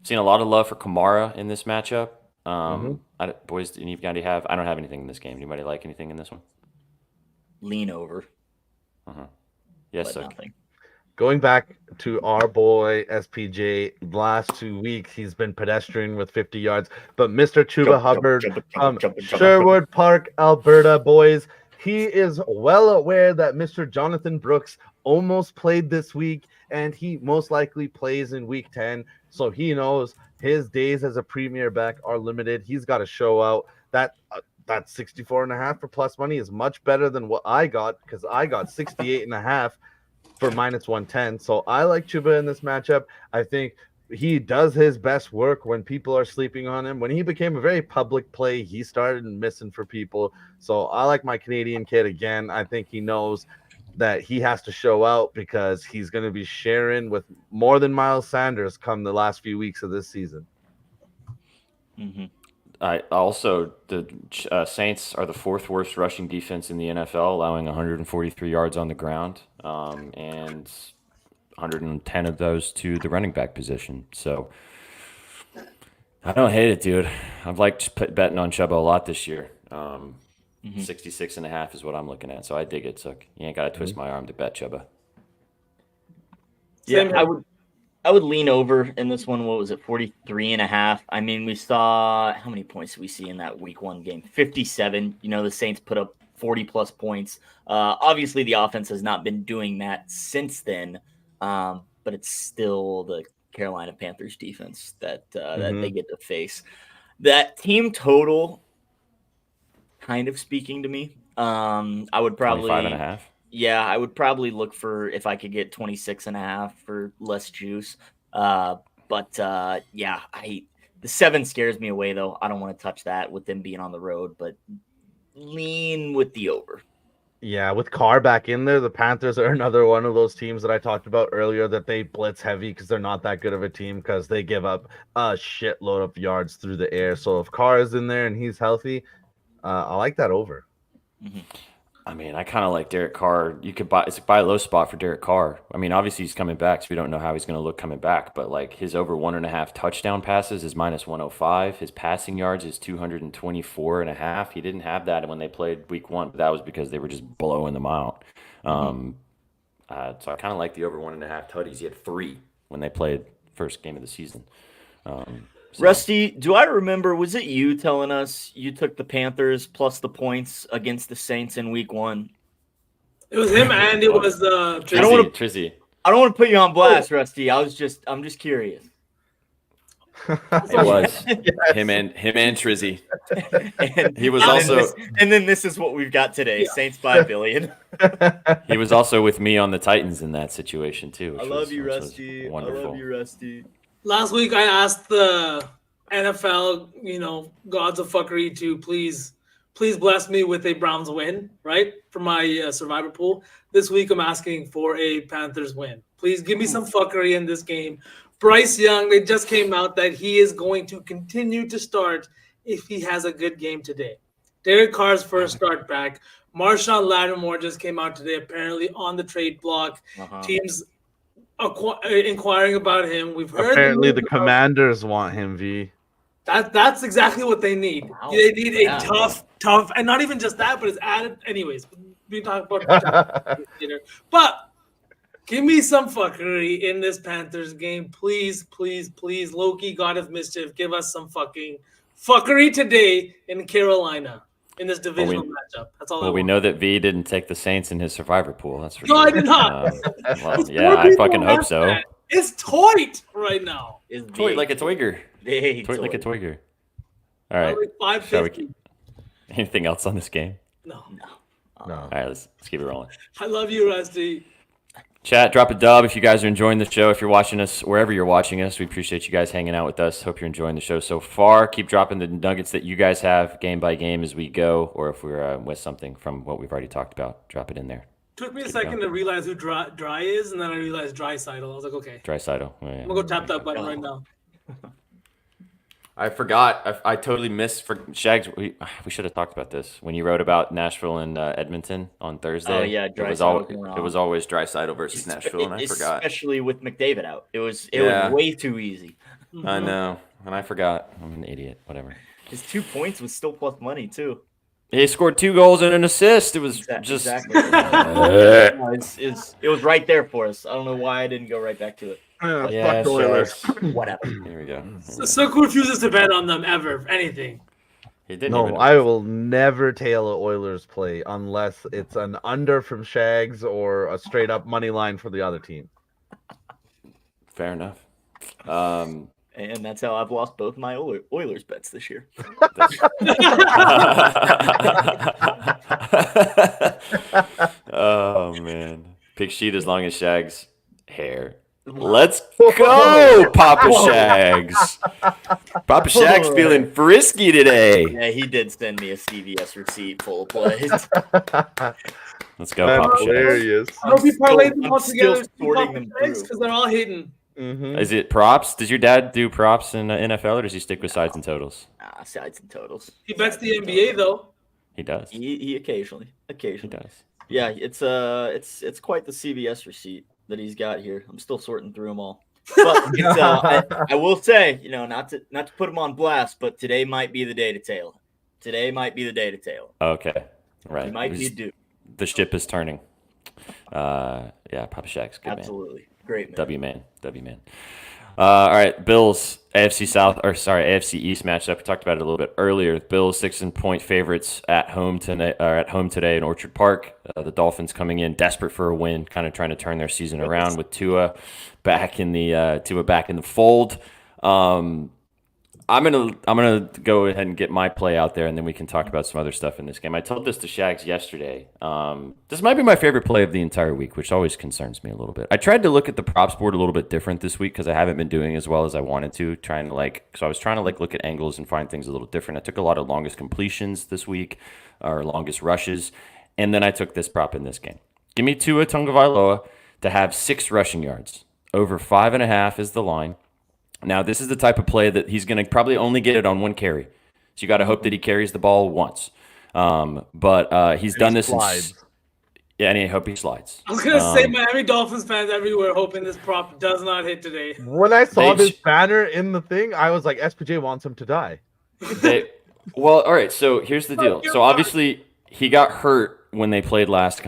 I've seen a lot of love for Kamara in this matchup. Boys, anybody have? I don't have anything in this game. Anybody like anything in this one? Lean over. Yes, sir. Going back to our boy SPJ, last 2 weeks he's been pedestrian with 50 yards. But Mr. Chuba Hubbard from Sherwood Park, Alberta, boys, he is well aware that Mr. Jonathan Brooks almost played this week, and he most likely plays in week 10. So he knows his days as a premier back are limited. He's got to show out. That 64.5 for plus money is much better than what I got, because I got 68.5 for minus 110. So I like Chuba in this matchup. I think he does his best work when people are sleeping on him. When he became a very public play, he started missing for people. So I like my Canadian kid again. I think he knows that he has to show out because he's going to be sharing with more than Miles Sanders come the last few weeks of this season. The Saints are the fourth worst rushing defense in the NFL, allowing 143 yards on the ground, and 110 of those to the running back position. So I don't hate it, dude. I've liked betting on Chuba a lot this year. 66.5 is what I'm looking at, so I dig it. So you ain't got to twist my arm to bet Chuba. Yeah, I would lean over in this one. What was it, 43.5? I mean, we saw how many points did we see in that week 1 game? 57. The Saints put up 40+ points. Obviously, the offense has not been doing that since then, but it's still the Carolina Panthers defense that they get to face. That team total kind of speaking to me. I would probably 25.5. Yeah, I would probably look for if I could get 26.5 for less juice. The 7 scares me away though. I don't want to touch that with them being on the road, but lean with the over. Yeah, with Carr back in there, the Panthers are another one of those teams that I talked about earlier that they blitz heavy because they're not that good of a team because they give up a shitload of yards through the air. So if Carr is in there and he's healthy, I like that over. I mean, I kind of like Derek Carr. You could buy a low spot for Derek Carr. I mean, obviously he's coming back, so we don't know how he's going to look coming back. But like his over 1.5 touchdown passes is -105. His passing yards is 224.5. He didn't have that when they played week 1, but that was because they were just blowing them out. So I kind of like the over 1.5 tutties. He had 3 when they played first game of the season. Rusty, do I remember, was it you telling us you took the Panthers plus the points against the Saints in week 1? It was him and it was Trizzy. I don't want to put you on blast, Rusty. I'm just curious. It was him and Trizzy. And he was also and then this is what we've got today. Saints by $1 billion. He was also with me on the Titans in that situation too. I love you, Rusty. Last week, I asked the NFL, gods of fuckery to please bless me with a Browns win, right, for my survivor pool. This week, I'm asking for a Panthers win. Please give me some fuckery in this game. Bryce Young, it just came out that he is going to continue to start if he has a good game today. Derek Carr's first start back. Marshawn Lattimore just came out today, apparently on the trade block. Teams inquiring about him. We've heard apparently the Commanders want him. That's exactly what they need. Wow. They need a tough, and not even just that, but it's added. Anyways, we talk about later. But give me some fuckery in this Panthers game, please, please, please. Loki, God of Mischief, give us some fucking fuckery today in Carolina. In this divisional matchup. That's all I want. We know that V didn't take the Saints in his survivor pool. That's for sure. I did not. I fucking hope so. That. It's toyed right now. It's toyed like a Toiger. Toyed like a Toiger. All right. Anything else on this game? No. All right, let's keep it rolling. I love you, Rusty. Chat, drop a dub if you guys are enjoying the show. If you're watching us, wherever you're watching us, we appreciate you guys hanging out with us. Hope you're enjoying the show so far. Keep dropping the nuggets that you guys have game by game as we go, or if we're with something from what we've already talked about, drop it in there. Took me a second to realize who Dry is, and then I realized Dreisaitl. I was like, okay. Dreisaitl. Yeah. I'm going to go tap that button right now. I forgot. I totally missed. Shags, we should have talked about this when you wrote about Nashville and Edmonton on Thursday. Oh yeah, it was always Dreisaitl versus Nashville, and I forgot. Especially with McDavid out, it was way too easy. I know, and I forgot. I'm an idiot. Whatever. His 2 points was still plus money too. He scored 2 goals and an assist. It was just exactly. It was right there for us. I don't know why I didn't go right back to it. Fuck the Oilers. Whatever. Here we go. So refuses to bet on them ever, if anything. He didn't. No, I will never tail an Oilers play unless it's an under from Shags or a straight up money line for the other team. Fair enough. And that's how I've lost both my Oilers bets this year. Oh man, pick sheet as long as Shag's hair. Let's go, Papa Shags. Papa Shags feeling frisky today. Yeah, he did send me a CVS receipt full of plays. Let's go, Papa Shags. Hilarious. I hope you parlayed them all together sorting them through because they're all hidden. Mm-hmm. Is it props? Does your dad do props in NFL, or does he stick with sides and totals? Sides and totals. He bets Sides the and NBA totals. though. He does. He occasionally. He does. Yeah, it's quite the CBS receipt that he's got here. I'm still sorting through them all. But it's I will say, not to put him on blast, but today might be the day to tail him. Today might be the day to tail him. Okay, right. He might be due. The ship is turning. Yeah, Papa Shaq's good. Absolutely. Man. Great man. W man. All right, Bills AFC East matchup. We talked about it a little bit earlier. Bills 6-point favorites at home today in Orchard Park. The Dolphins coming in desperate for a win, kind of trying to turn their season around with Tua back in the fold. I'm gonna go ahead and get my play out there, and then we can talk about some other stuff in this game. I told this to Shags yesterday. This might be my favorite play of the entire week, which always concerns me a little bit. I tried to look at the props board a little bit different this week because I haven't been doing as well as I wanted to. So I was trying to look at angles and find things a little different. I took a lot of longest completions this week, or longest rushes, and then I took this prop in this game. Give me Tua Tagovailoa to have 6 rushing yards. Over 5.5 is the line. Now, this is the type of play that he's going to probably only get it on one carry. So you got to hope that he carries the ball once. But he's done this. And I hope he slides. I was going to say Miami Dolphins fans everywhere hoping this prop does not hit today. When I saw this banner in the thing, I was like, SPJ wants him to die. Well, all right. So here's the deal. So obviously he got hurt when they played last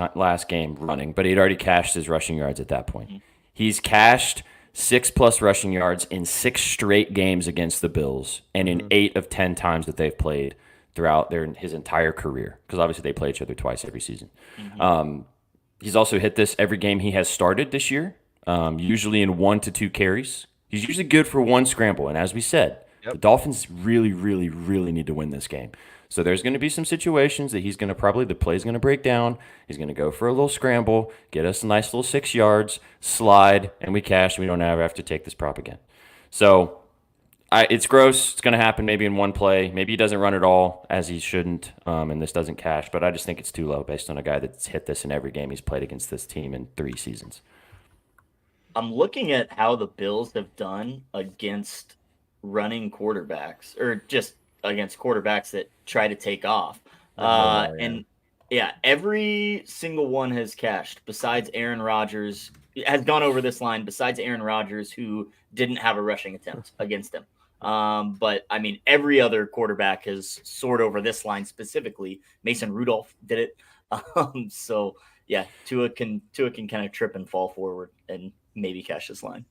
game running, but he'd already cashed his rushing yards at that point. He's cashed 6+ rushing yards in 6 straight games against the Bills, and in 8 of 10 times that they've played throughout his entire career, because obviously they play each other twice every season. He's also hit this every game he has started this year, usually in 1 to 2 carries. He's usually good for 1 scramble, and as we said, the Dolphins really, really, really need to win this game. So there's going to be some situations that the play's going to break down. He's going to go for a little scramble, get us a nice little 6 yards, slide, and we cash. We don't ever have to take this prop again. So it's gross. It's going to happen maybe in one play. Maybe he doesn't run at all, as he shouldn't, and this doesn't cash. But I just think it's too low based on a guy that's hit this in every game he's played against this team in 3 seasons. I'm looking at how the Bills have done against running quarterbacks, or just against quarterbacks that try to take off. And every single one has cashed besides Aaron Rodgers, has gone over this line besides Aaron Rodgers, who didn't have a rushing attempt against him. But I mean, every other quarterback has soared over this line specifically. Mason Rudolph did it. So yeah, Tua can kind of trip and fall forward and maybe cash this line.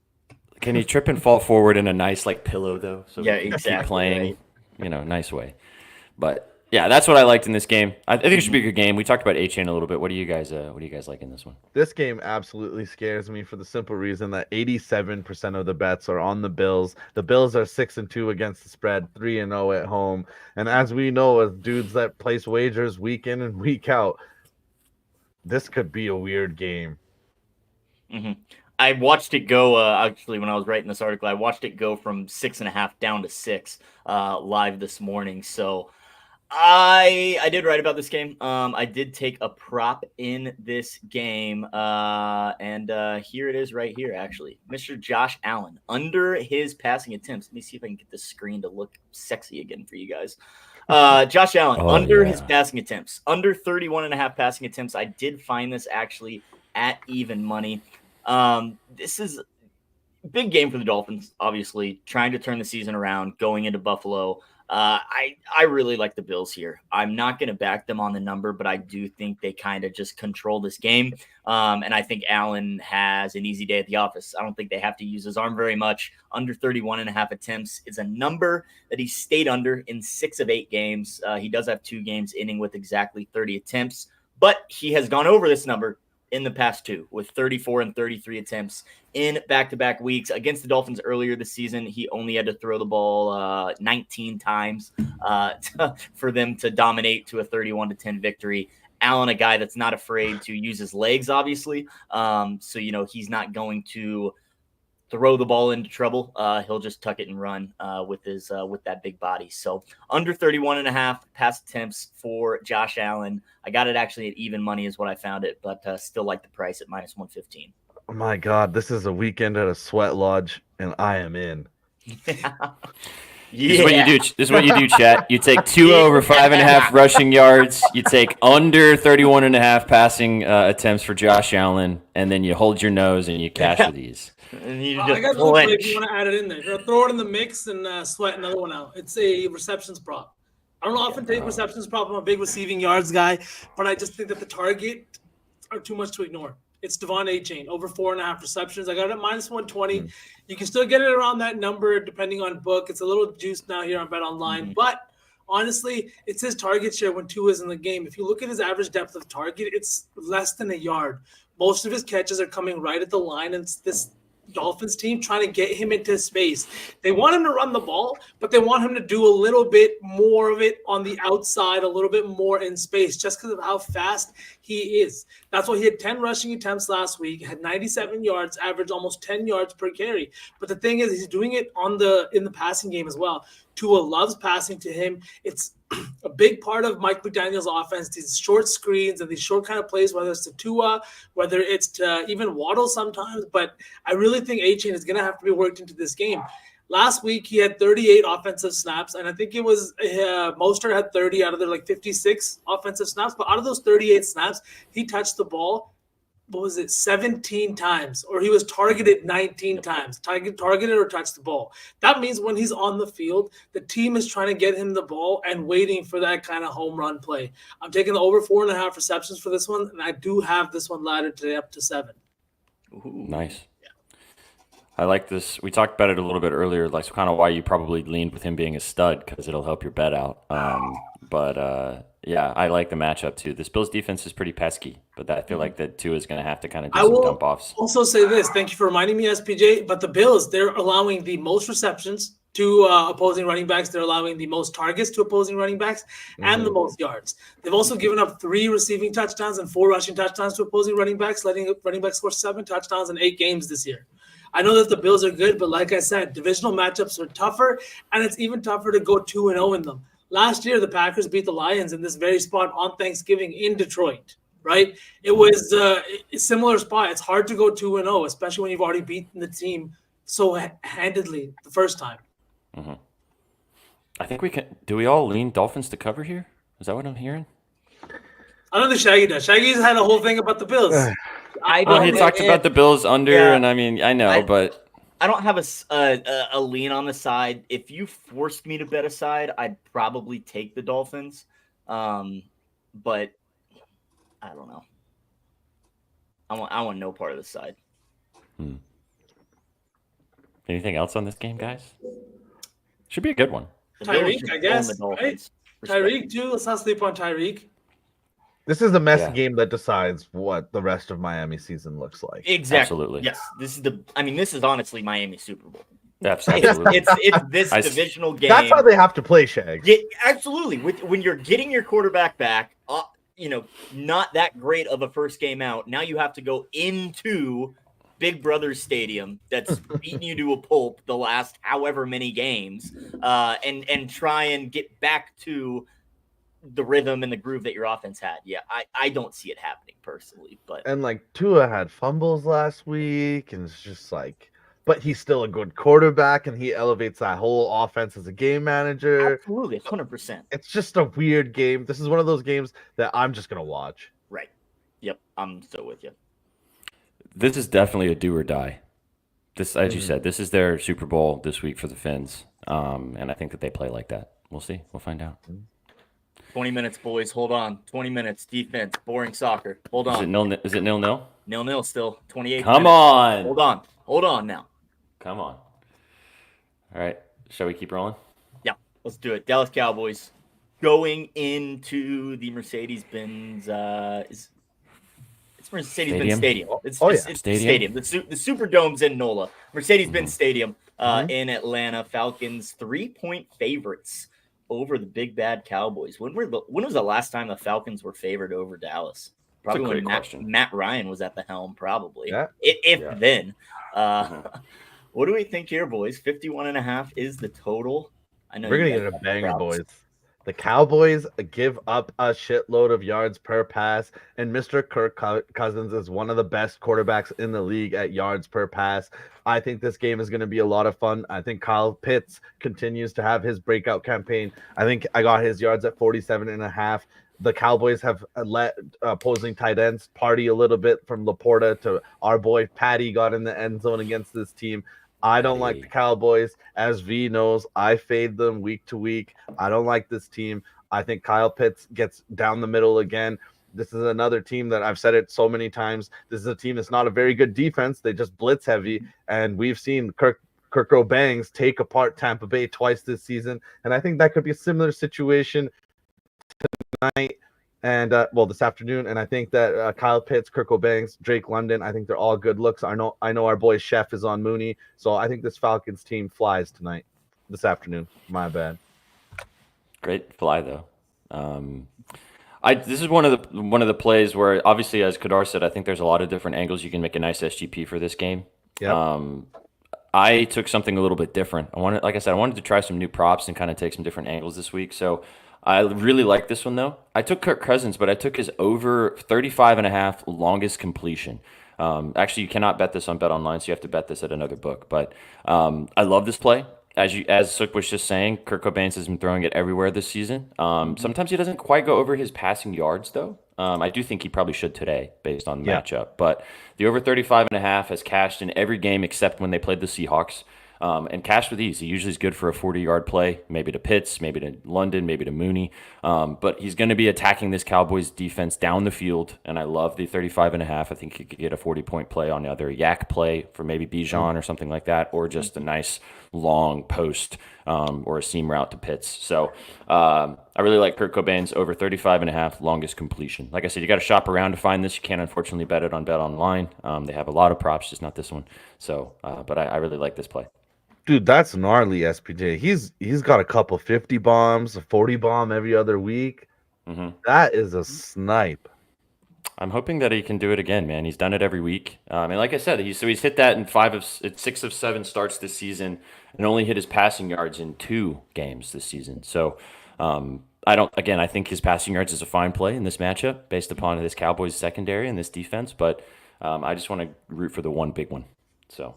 Can he trip and fall forward in a nice pillow though? So yeah, exactly. Keep playing. Right. Nice way. But yeah, that's what I liked in this game. I think it should be a good game. We talked about A-Chain a little bit. What do you guys like in this one? This game absolutely scares me for the simple reason that 87% of the bets are on the Bills. The Bills are 6-2 against the spread, 3-0 at home. And as we know, as dudes that place wagers week in and week out, this could be a weird game. Mm-hmm. I watched it go, actually, when I was writing this article, I watched it go from 6.5 down to 6 live this morning. So I did write about this game. I did take a prop in this game. And here it is right here, actually. Mr. Josh Allen, under his passing attempts. Let me see if I can get this screen to look sexy again for you guys. Josh Allen, his passing attempts, under 31.5 passing attempts. I did find this actually at even money. This is a big game for the Dolphins, obviously, trying to turn the season around, going into Buffalo. I really like the Bills here. I'm not going to back them on the number, but I do think they kind of just control this game. And I think Allen has an easy day at the office. I don't think they have to use his arm very much. Under 31.5 attempts is a number that he stayed under in 6 of 8 games. He does have 2 games ending with exactly 30 attempts, but he has gone over this number in the past 2 with 34 and 33 attempts in back-to-back weeks. Against the Dolphins earlier this season, he only had to throw the ball 19 times for them to dominate to a 31-10 victory. Allen, a guy that's not afraid to use his legs, obviously. So, he's not going to throw the ball into trouble. He'll just tuck it and run with that big body. So under 31.5 pass attempts for Josh Allen. I got it actually at even money is what I found it, but still like the price at -115. my God, this is a weekend at a sweat lodge, and I am in. This is what you do. This is what you do, chat. You take 2 over 5.5 rushing yards. You take under 31.5 passing attempts for Josh Allen, and then you hold your nose and you cash for these. And you I just got another play if flinch. you want to add it in there. Throw it in the mix and sweat another one out. It's a receptions prop. I don't often take receptions prop. I'm a big receiving yards guy, but I just think that the target are too much to ignore. It's Devon A-Chain, over 4.5 receptions. I got it at minus 120. You can still get it around that number depending on book. It's a little juiced now here on BetOnline, but honestly, it's his target share when Tua is in the game. If you look at his average depth of target, it's less than a yard. Most of his catches are coming right at the line, and it's this Dolphins team trying to get him into space. They want him to run the ball, but they want him to do a little bit more of it on the outside, a little bit more in space, just because of how fast he is. That's why he had 10 rushing attempts last week, had 97 yards, averaged almost 10 yards per carry. But the thing is, he's doing it in the passing game as well. Tua loves passing to him. It's a big part of Mike McDaniel's offense, these short screens and these short kind of plays, whether it's to Tua, whether it's to even Waddle sometimes. But I really think A-Chain is going to have to be worked into this game. Last week, he had 38 offensive snaps, and I think it was Mostert had 30 out of their 56 offensive snaps. But out of those 38 snaps, he touched the ball 17 times, or he was targeted 19 times, targeted or touched the ball. That means when he's on the field, the team is trying to get him the ball and waiting for that kind of home run play. I'm taking the over 4.5 receptions for this one, and I do have this one laddered today up to 7. Ooh, nice. I like this. We talked about it a little bit earlier, like kind of why you probably leaned with him being a stud, because it'll help your bet out. Yeah, I like the matchup too. This Bills defense is pretty pesky, but I feel like that Tua is going to have to kind of do some dump offs. Also say this. Thank you for reminding me, SPJ. But the Bills, they're allowing the most receptions to opposing running backs. They're allowing the most targets to opposing running backs and the most yards. They've also given up 3 receiving touchdowns and 4 rushing touchdowns to opposing running backs, letting running backs score 7 touchdowns in 8 games this year. I know that the Bills are good, but like I said, divisional matchups are tougher, and it's even tougher to go 2-0 in them. Last year, the Packers beat the Lions in this very spot on Thanksgiving in Detroit, right? It was a similar spot. It's hard to go 2-0, especially when you've already beaten the team so handedly the first time. Mm-hmm. I think we can. Do we all lean Dolphins to cover here? Is that what I'm hearing? I don't think Shaggy does. Shaggy's had a whole thing about the Bills. He talked about the Bills under, and I mean, I know, but I don't have a lean on the side. If you forced me to bet a side, I'd probably take the Dolphins. But I don't know. I want no part of the side. Anything else on this game, guys? Should be a good one. Tyreek, I guess. Right? Tyreek too. Let's not sleep on Tyreek. This is the messy game that decides what the rest of Miami season looks like. Exactly. Absolutely. Yes. This is honestly Miami Super Bowl. Absolutely. It's this divisional game. That's how they have to play, Shags. Yeah, absolutely. When you're getting your quarterback back, not that great of a first game out. Now you have to go into Big Brother Stadium that's beaten you to a pulp the last however many games, and try and get back to the rhythm and the groove that your offense had. Yeah, I don't see it happening personally, and Tua had fumbles last week, and it's just but he's still a good quarterback, and he elevates that whole offense as a game manager. Absolutely, 100%. It's just a weird game. This is one of those games that I'm just gonna watch. Right. Yep, I'm so with you. This is definitely a do or die. This, as you said, this is their Super Bowl this week for the Fins, and I think that they play like that. We'll see. We'll find out. 20 minutes, boys. Hold on. 20 minutes. Defense. Boring soccer. Hold on. Is it 0-0? 0-0 still. 28 Come minutes. on. Hold on now. Come on. All right. Shall we keep rolling? Yeah. Let's do it. Dallas Cowboys going into the Mercedes-Benz. It's Mercedes-Benz Stadium. It's Stadium. The Superdome's in NOLA. Mercedes-Benz Stadium in Atlanta. Falcons 3-point favorites over the big bad Cowboys. When was the last time the Falcons were favored over Dallas? Probably when Matt Ryan was at the helm, probably. Yeah. If then. What do we think here, boys? 51.5 is the total. I know we're gonna get a banger, boys. The Cowboys give up a shitload of yards per pass, and Mr. Kirk Cousins is one of the best quarterbacks in the league at yards per pass. I think this game is going to be a lot of fun. I think Kyle Pitts continues to have his breakout campaign. I think I got his yards at 47.5. The Cowboys have let opposing tight ends party a little bit, from Laporta to our boy Patty got in the end zone against this team. I don't like the Cowboys. As V knows, I fade them week to week. I don't like this team. I think Kyle Pitts gets down the middle again. This is another team that I've said it so many times. This is a team that's not a very good defense. They just blitz heavy. And we've seen Kirk Bangs take apart Tampa Bay twice this season. And I think that could be a similar situation tonight. And this afternoon, and I think that Kyle Pitts, Kirk Bangs, Drake London, I think they're all good looks. I know our boy Chef is on Mooney, so I think this Falcons team flies tonight, this afternoon. My bad. Great fly though. This is one of the plays where, obviously, as Kadar said, I think there's a lot of different angles you can make a nice SGP for this game. Yeah. I took something a little bit different. I wanted to try some new props and kind of take some different angles this week. So I really like this one, though. I took Kirk Cousins, but I took his over 35.5 longest completion. Actually, you cannot bet this on BetOnline, so you have to bet this at another book. But I love this play. As Sook was just saying, Kirk Cobain has been throwing it everywhere this season. Sometimes he doesn't quite go over his passing yards, though. I do think he probably should today, based on the matchup. But the over 35.5 has cashed in every game except when they played the Seahawks. And cashed with ease. He usually is good for a 40-yard play, maybe to Pitts, maybe to London, maybe to Mooney. But he's going to be attacking this Cowboys defense down the field, and I love the 35.5. I think he could get a 40-point play on either a yak play for maybe Bijan or something like that, or just a nice long post or a seam route to Pitts. So I really like Kurt Cobain's over 35.5 longest completion. Like I said, you got to shop around to find this. You can't unfortunately bet it on BetOnline. They have a lot of props, just not this one. So, but I really like this play. Dude, that's gnarly, SPJ. He's got a couple 50 bombs, a 40 bomb every other week. Mm-hmm. That is a snipe. I'm hoping that he can do it again, man. He's done it every week. And like I said, he's hit that in 6 of 7 starts this season, and only hit his passing yards in 2 games this season. So I think his passing yards is a fine play in this matchup based upon this Cowboys secondary and this defense. But I just want to root for the one big one. So.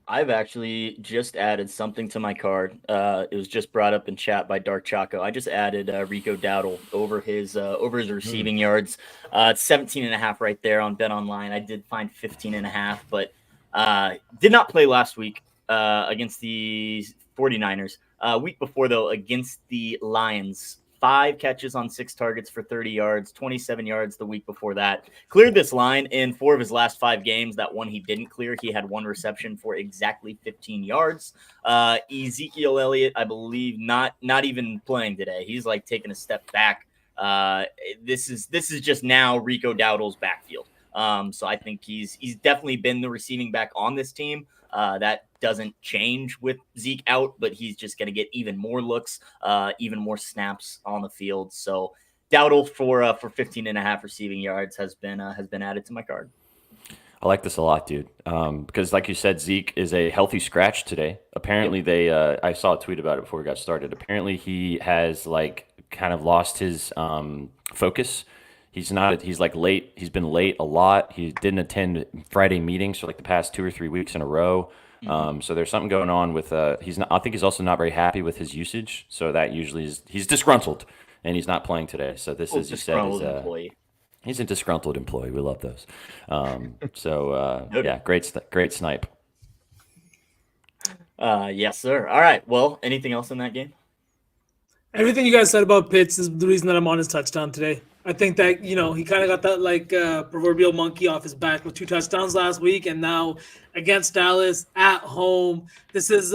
I've actually just added something to my card. It was just brought up in chat by Dark Choco. I just added Rico Dowdle over his receiving yards. It's 17.5 right there on BetOnline. I did find 15.5, but did not play last week against the 49ers. Week before, though, against the Lions. 5 catches on 6 targets for 30 yards, 27 yards the week before that. Cleared this line in 4 of his last 5 games. That one he didn't clear. He had 1 reception for exactly 15 yards. Ezekiel Elliott, I believe, not even playing today. He's like taking a step back. This is just now Rico Dowdle's backfield. So I think he's definitely been the receiving back on this team. That doesn't change with Zeke out, but he's just going to get even more looks, even more snaps on the field. So Dowdle for 15.5 receiving yards has been added to my card. I like this a lot, dude. Because like you said, Zeke is a healthy scratch today. Apparently I saw a tweet about it before we got started. Apparently he has kind of lost his focus. He's late. He's been late a lot. He didn't attend Friday meetings for the past 2 or 3 weeks in a row. So there's something going on with I think he's also not very happy with his usage. So that usually he's disgruntled and he's not playing today. So this is, you said, he's a disgruntled employee. We love those. Yeah, great snipe. Yes, sir. All right. Well, anything else in that game? Everything you guys said about Pitts is the reason that I'm on his touchdown today. I think that, he kind of got that proverbial monkey off his back with 2 touchdowns last week, and now against Dallas at home. This is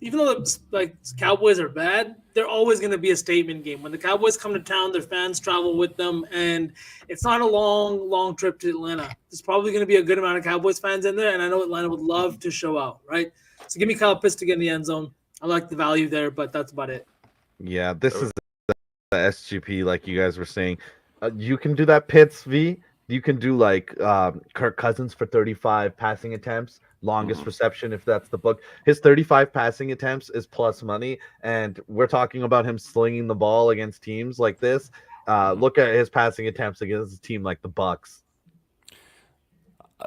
even though Cowboys are bad, they're always going to be a statement game. When the Cowboys come to town, their fans travel with them, and it's not a long trip to Atlanta. There's probably going to be a good amount of Cowboys fans in there, and I know Atlanta would love to show out, right? So give me Kyle Pitts to get in the end zone. I like the value there, but that's about it. Yeah, this is the SGP, like you guys were saying. You can do that Pitts V. You can do Kirk Cousins for 35 passing attempts. longest reception, if that's the book. His 35 passing attempts is plus money, and we're talking about him slinging the ball against teams like this. Look at his passing attempts against a team like the Bucks.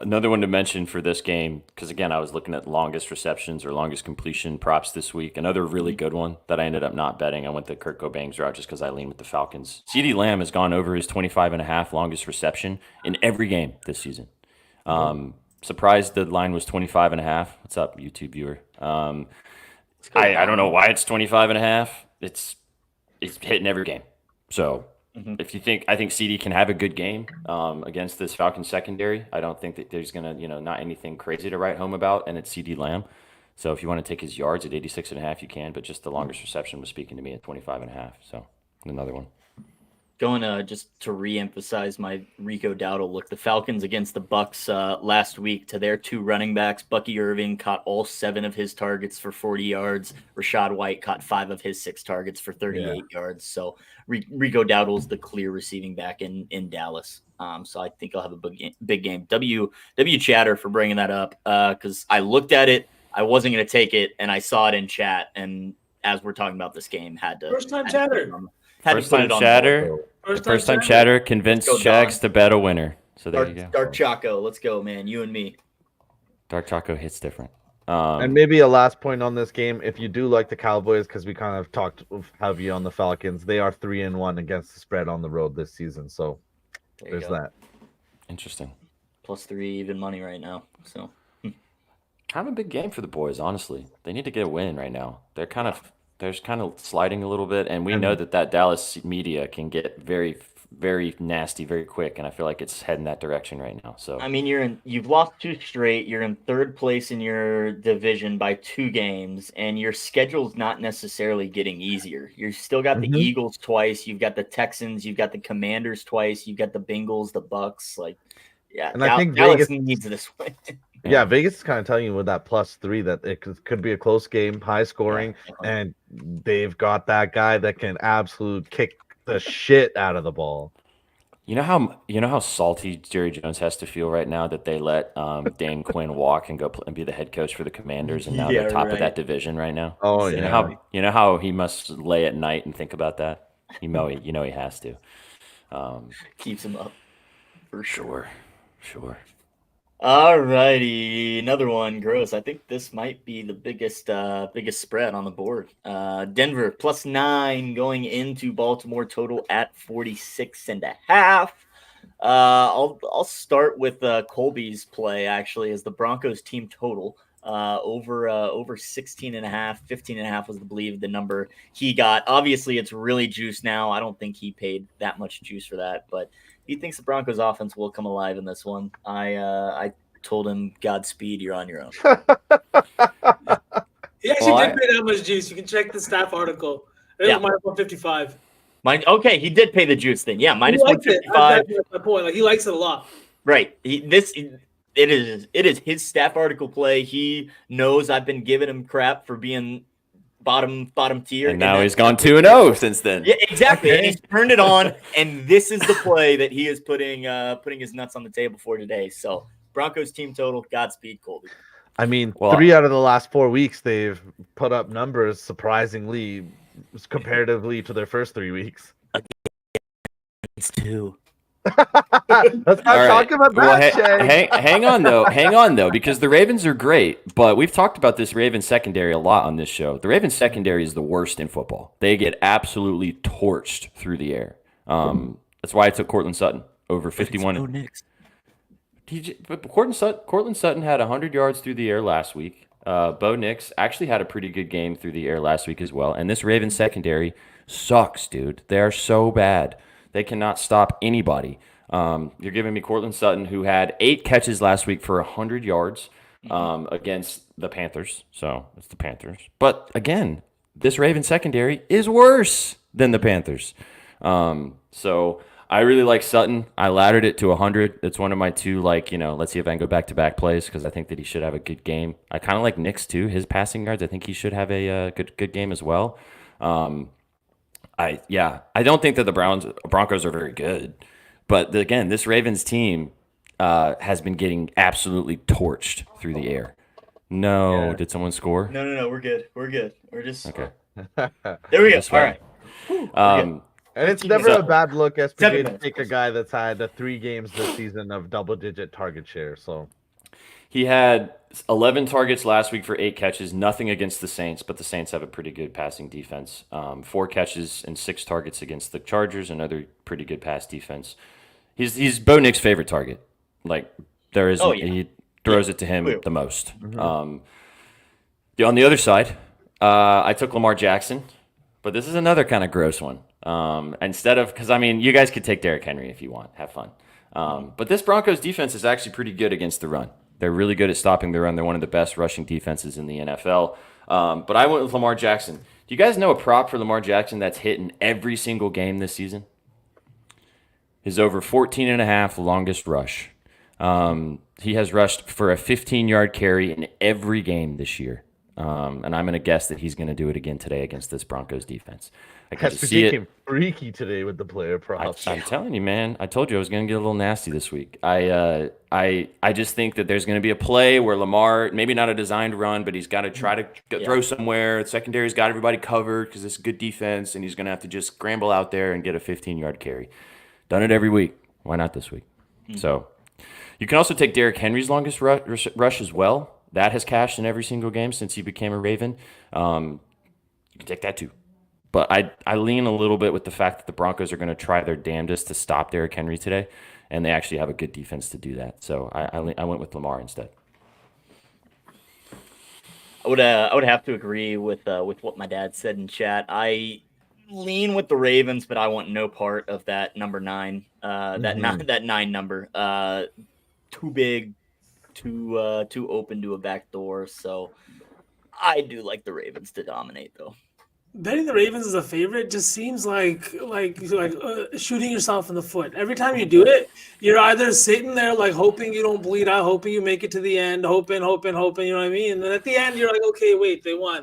Another one to mention for this game, because again, I was looking at longest receptions or longest completion props this week. Another really good one that I ended up not betting. I went the Kurt Cobain's route just because I lean with the Falcons. CeeDee Lamb has gone over his 25.5 longest reception in every game this season. Surprised the line was 25.5. What's up, YouTube viewer? I don't know why it's 25.5. It's hitting every game. So if you think, I think CD can have a good game against this Falcons secondary. I don't think that there's gonna, not anything crazy to write home about, and it's CD Lamb. So if you want to take his yards at 86.5, you can. But just the longest reception was speaking to me at 25.5. So another one. Going just to re-emphasize my Rico Dowdle look, the Falcons against the Bucks last week, to their 2 running backs, Bucky Irving caught all 7 of his targets for 40 yards. Rashad White caught 5 of his 6 targets for 38 yards. So Rico Dowdle is the clear receiving back in Dallas. So I think I'll have a big game. W Chatter for bringing that up, because I looked at it, I wasn't going to take it, and I saw it in chat, and as we're talking about this game, had to First time chatter. First time chatter convinced Shags to bet a winner. So there you go. Dark Choco, let's go, man. You and me. Dark Choco hits different. And maybe a last point on this game, if you do like the Cowboys, because we kind of talked heavy on the Falcons, they are 3-1 against the spread on the road this season. So there's that. Interesting. +3 even money right now. So kind of a big game for the boys, honestly. They need to get a win right now. They're kind of sliding a little bit, and we know that Dallas media can get very, very nasty very quick, and I feel like it's heading that direction right now. So I mean, you've lost 2 straight. You're in 3rd place in your division by 2 games, and your schedule's not necessarily getting easier. You still got the Eagles twice. You've got the Texans. You've got the Commanders twice. You've got the Bengals, the Bucks. And I think Dallas Vegas needs this win. Yeah, Vegas is kind of telling you with that +3 that it could be a close game, high scoring, and they've got that guy that can absolute kick the shit out of the ball. You know how salty Jerry Jones has to feel right now that they let Dan Quinn walk and go and be the head coach for the Commanders, and now they're top of that division right now. Oh yeah, you know how he must lay at night and think about that. He has to. Keeps him up for sure. Sure. All righty, another one. Gross. I think this might be the biggest spread on the board. Denver +9 going into Baltimore, total at 46.5. I'll start with Colby's play actually as the Broncos team total. Over 16.5, 15.5 was the number he got. Obviously, it's really juiced now. I don't think he paid that much juice for that, but he thinks the Broncos offense will come alive in this one. I told him, Godspeed, you're on your own. He actually did pay that much juice. You can check the staff article. It was -155. Okay, he did pay the juice thing. Yeah, -155. That's my point. He likes it a lot. Right. It is his staff article play. He knows I've been giving him crap for being bottom tier, and now he's gone 2-0 since then. Yeah, exactly. Okay. And he's turned it on, and this is the play that he is putting his nuts on the table for today. So Broncos team total, Godspeed, Colby. I mean, 3 out of the last 4 weeks they've put up numbers surprisingly comparatively to their first 3 weeks. It's 2. Let's not talk about that. Hang on though, because the Ravens are great, but we've talked about this Ravens secondary a lot on this show. The Ravens secondary is the worst in football. They get absolutely torched through the air. That's why I took Cortland Sutton over 51. But Cortland Sutton had 100 yards through the air last week. Bo Nix actually had a pretty good game through the air last week as well. And this Ravens secondary sucks, dude. They are so bad. They cannot stop anybody. You're giving me Cortland Sutton, who had 8 catches last week for 100 yards against the Panthers. So it's the Panthers. But again, this Ravens secondary is worse than the Panthers. So I really like Sutton. I laddered it to 100. It's one of my 2, let's see if I can go back-to-back plays because I think that he should have a good game. I kind of like Nix too. His passing yards, I think he should have a good game as well. I don't think that the Broncos are very good, but again, this Ravens team has been getting absolutely torched through the air. No. Yeah. Did someone score? No. We're good. We're just Okay. there we go. Just All right. right. And it's 15 never minutes. a bad look, 7 SPJ, to minutes. take a guy that's had 3 games this season of double-digit target share. So He had 11 targets last week for 8 catches. Nothing against the Saints, but the Saints have a pretty good passing defense. 4 catches and 6 targets against the Chargers. Another pretty good pass defense. He's Bo Nick's favorite target. Like there is, he throws it to him the most. On the other side, I took Lamar Jackson, but this is another kind of gross one. Instead of, because I mean, you guys could take Derrick Henry if you want, have fun. But this Broncos defense is actually pretty good against the run. They're really good at stopping the run. They're one of the best rushing defenses in the NFL. But I went with Lamar Jackson. Do you guys know a prop for Lamar Jackson that's hit in every single game this season? His over 14.5 longest rush. He has rushed for a 15-yard carry in every game this year. And I'm going to guess that he's going to do it again today against this Broncos defense. I can just see it. came freaky today with the player props. I'm telling you, man. I told you I was going to get a little nasty this week. I just think that there's going to be a play where Lamar, maybe not a designed run, but he's got to try to throw somewhere. The secondary's got everybody covered because it's good defense, and he's going to have to just scramble out there and get a 15-yard carry. Done it every week. Why not this week? So you can also take Derrick Henry's longest rush as well. That has cashed in every single game since he became a Raven. You can take that too. But I lean a little bit with the fact that the Broncos are going to try their damnedest to stop Derrick Henry today, and they actually have a good defense to do that. So I went with Lamar instead. I would have to agree with what my dad said in chat. I lean with the Ravens, but I want no part of that number 9. That 9 number. Too big, too open to a back door. So I do like the Ravens to dominate, though. Betting the Ravens is a favorite just seems like shooting yourself in the foot. Every time you do it, you're either sitting there like hoping you don't bleed out, hoping you make it to the end, hoping, you know what I mean? And then at the end, you're like, okay, wait, they won.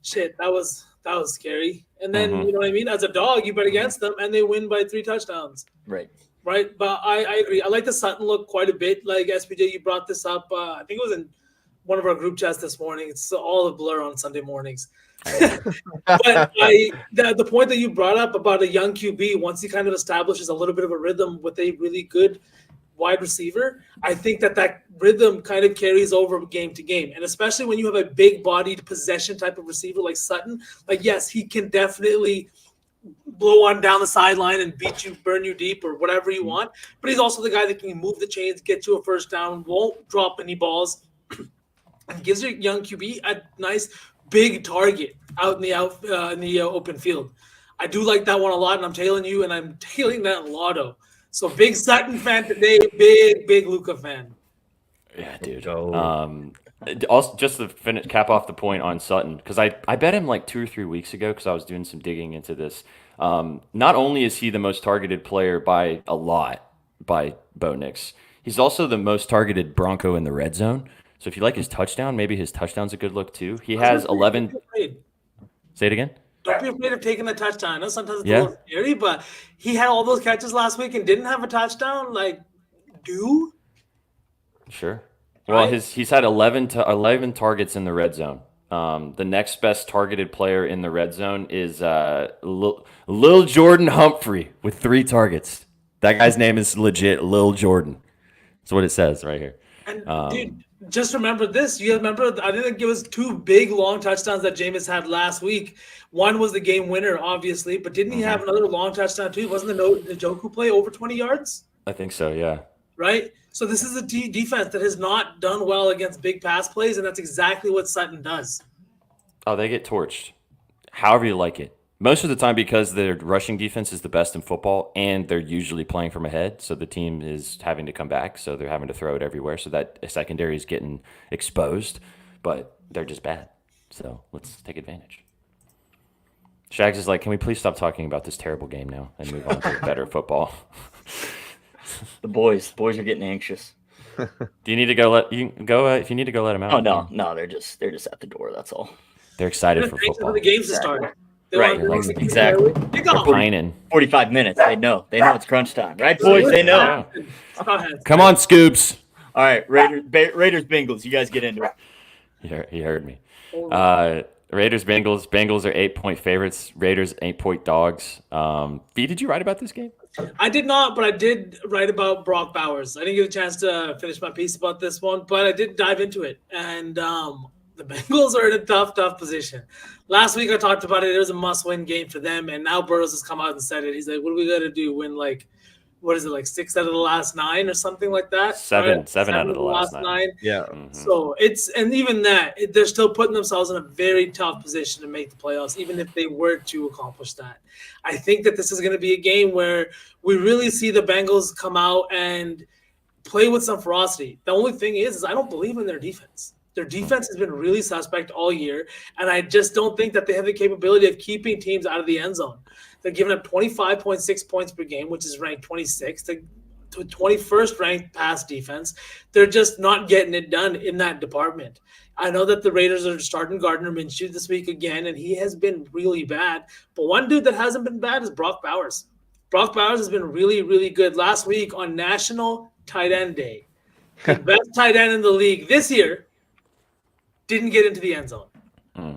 Shit, that was scary. And then, you know what I mean? As a dog, you bet against them, and they win by 3 touchdowns. Right. But I agree. I like the Sutton look quite a bit. Like, SPJ, you brought this up. I think it was in one of our group chats this morning. It's all a blur on Sunday mornings. But the point that you brought up about a young QB, once he kind of establishes a little bit of a rhythm with a really good wide receiver, I think that rhythm kind of carries over game to game. And especially when you have a big-bodied possession type of receiver like Sutton, like, yes, he can definitely blow on down the sideline and beat you, burn you deep or whatever you want. But he's also the guy that can move the chains, get you a first down, won't drop any balls, and gives your young QB a nice big target out in the open field. I do like that one a lot, and I'm tailing you, and I'm tailing that lotto. So big Sutton fan today, big Luka fan. Yeah, dude. Also, just to cap off the point on Sutton, because I bet him like 2 or 3 weeks ago because I was doing some digging into this. Not only is he the most targeted player by a lot by Bo Nix, he's also the most targeted Bronco in the red zone. So if you like his touchdown, maybe his touchdown's a good look too. He has 11. Say it again. Don't be afraid of taking the touchdown. I know sometimes it's a little scary, but he had all those catches last week and didn't have a touchdown. Like, Sure. Well, he's had 11 targets in the red zone. The next best targeted player in the red zone is Lil Jordan Humphrey with 3 targets. That guy's name is legit Lil Jordan. That's what it says right here. And dude, just remember this. You remember, I think it was 2 big long touchdowns that Jameis had last week. One was the game winner, obviously, but didn't he have another long touchdown too? Wasn't the Njoku play over 20 yards? I think so, yeah. Right? So this is a defense that has not done well against big pass plays, and that's exactly what Sutton does. Oh, they get torched. However you like it. Most of the time because their rushing defense is the best in football, and they're usually playing from ahead, so the team is having to come back, so they're having to throw it everywhere, so that secondary is getting exposed, but they're just bad. So let's take advantage. Shags is like, can we please stop talking about this terrible game now and move on to better football? The boys are getting anxious. Do you need to go? If you need to go, let them out. Oh no, they're just at the door. That's all. They're excited for football. For the games to start. Right, exactly. They're pining. 45 minutes. They know it's crunch time, right, boys? They know. Come on, Scoops. All right, Raiders, Bengals. You guys get into it. He heard me. Raiders, Bengals. Bengals are 8-point favorites. Raiders 8-point dogs. V, did you write about this game? I did not, but I did write about Brock Bowers. I didn't get a chance to finish my piece about this one, but I did dive into it. And the Bengals are in a tough position. Last week I talked about it. It was a must-win game for them, and now Burrows has come out and said it. He's like, what do we got to do? Win, like, what is it, like 6 out of the last 9 or something like that? Seven out of the last 9. Yeah. Mm-hmm. So and even that, they're still putting themselves in a very tough position to make the playoffs, even if they were to accomplish that. I think that this is going to be a game where we really see the Bengals come out and play with some ferocity. The only thing is I don't believe in their defense. Their defense has been really suspect all year, and I just don't think that they have the capability of keeping teams out of the end zone. They're giving up 25.6 points per game, which is ranked 26th, to 21st ranked pass defense. They're just not getting it done in that department. I know that the Raiders are starting Gardner Minshew this week again, and he has been really bad. But one dude that hasn't been bad is Brock Bowers. Brock Bowers has been really, really good. Last week on National Tight End Day, the best tight end in the league this year didn't get into the end zone.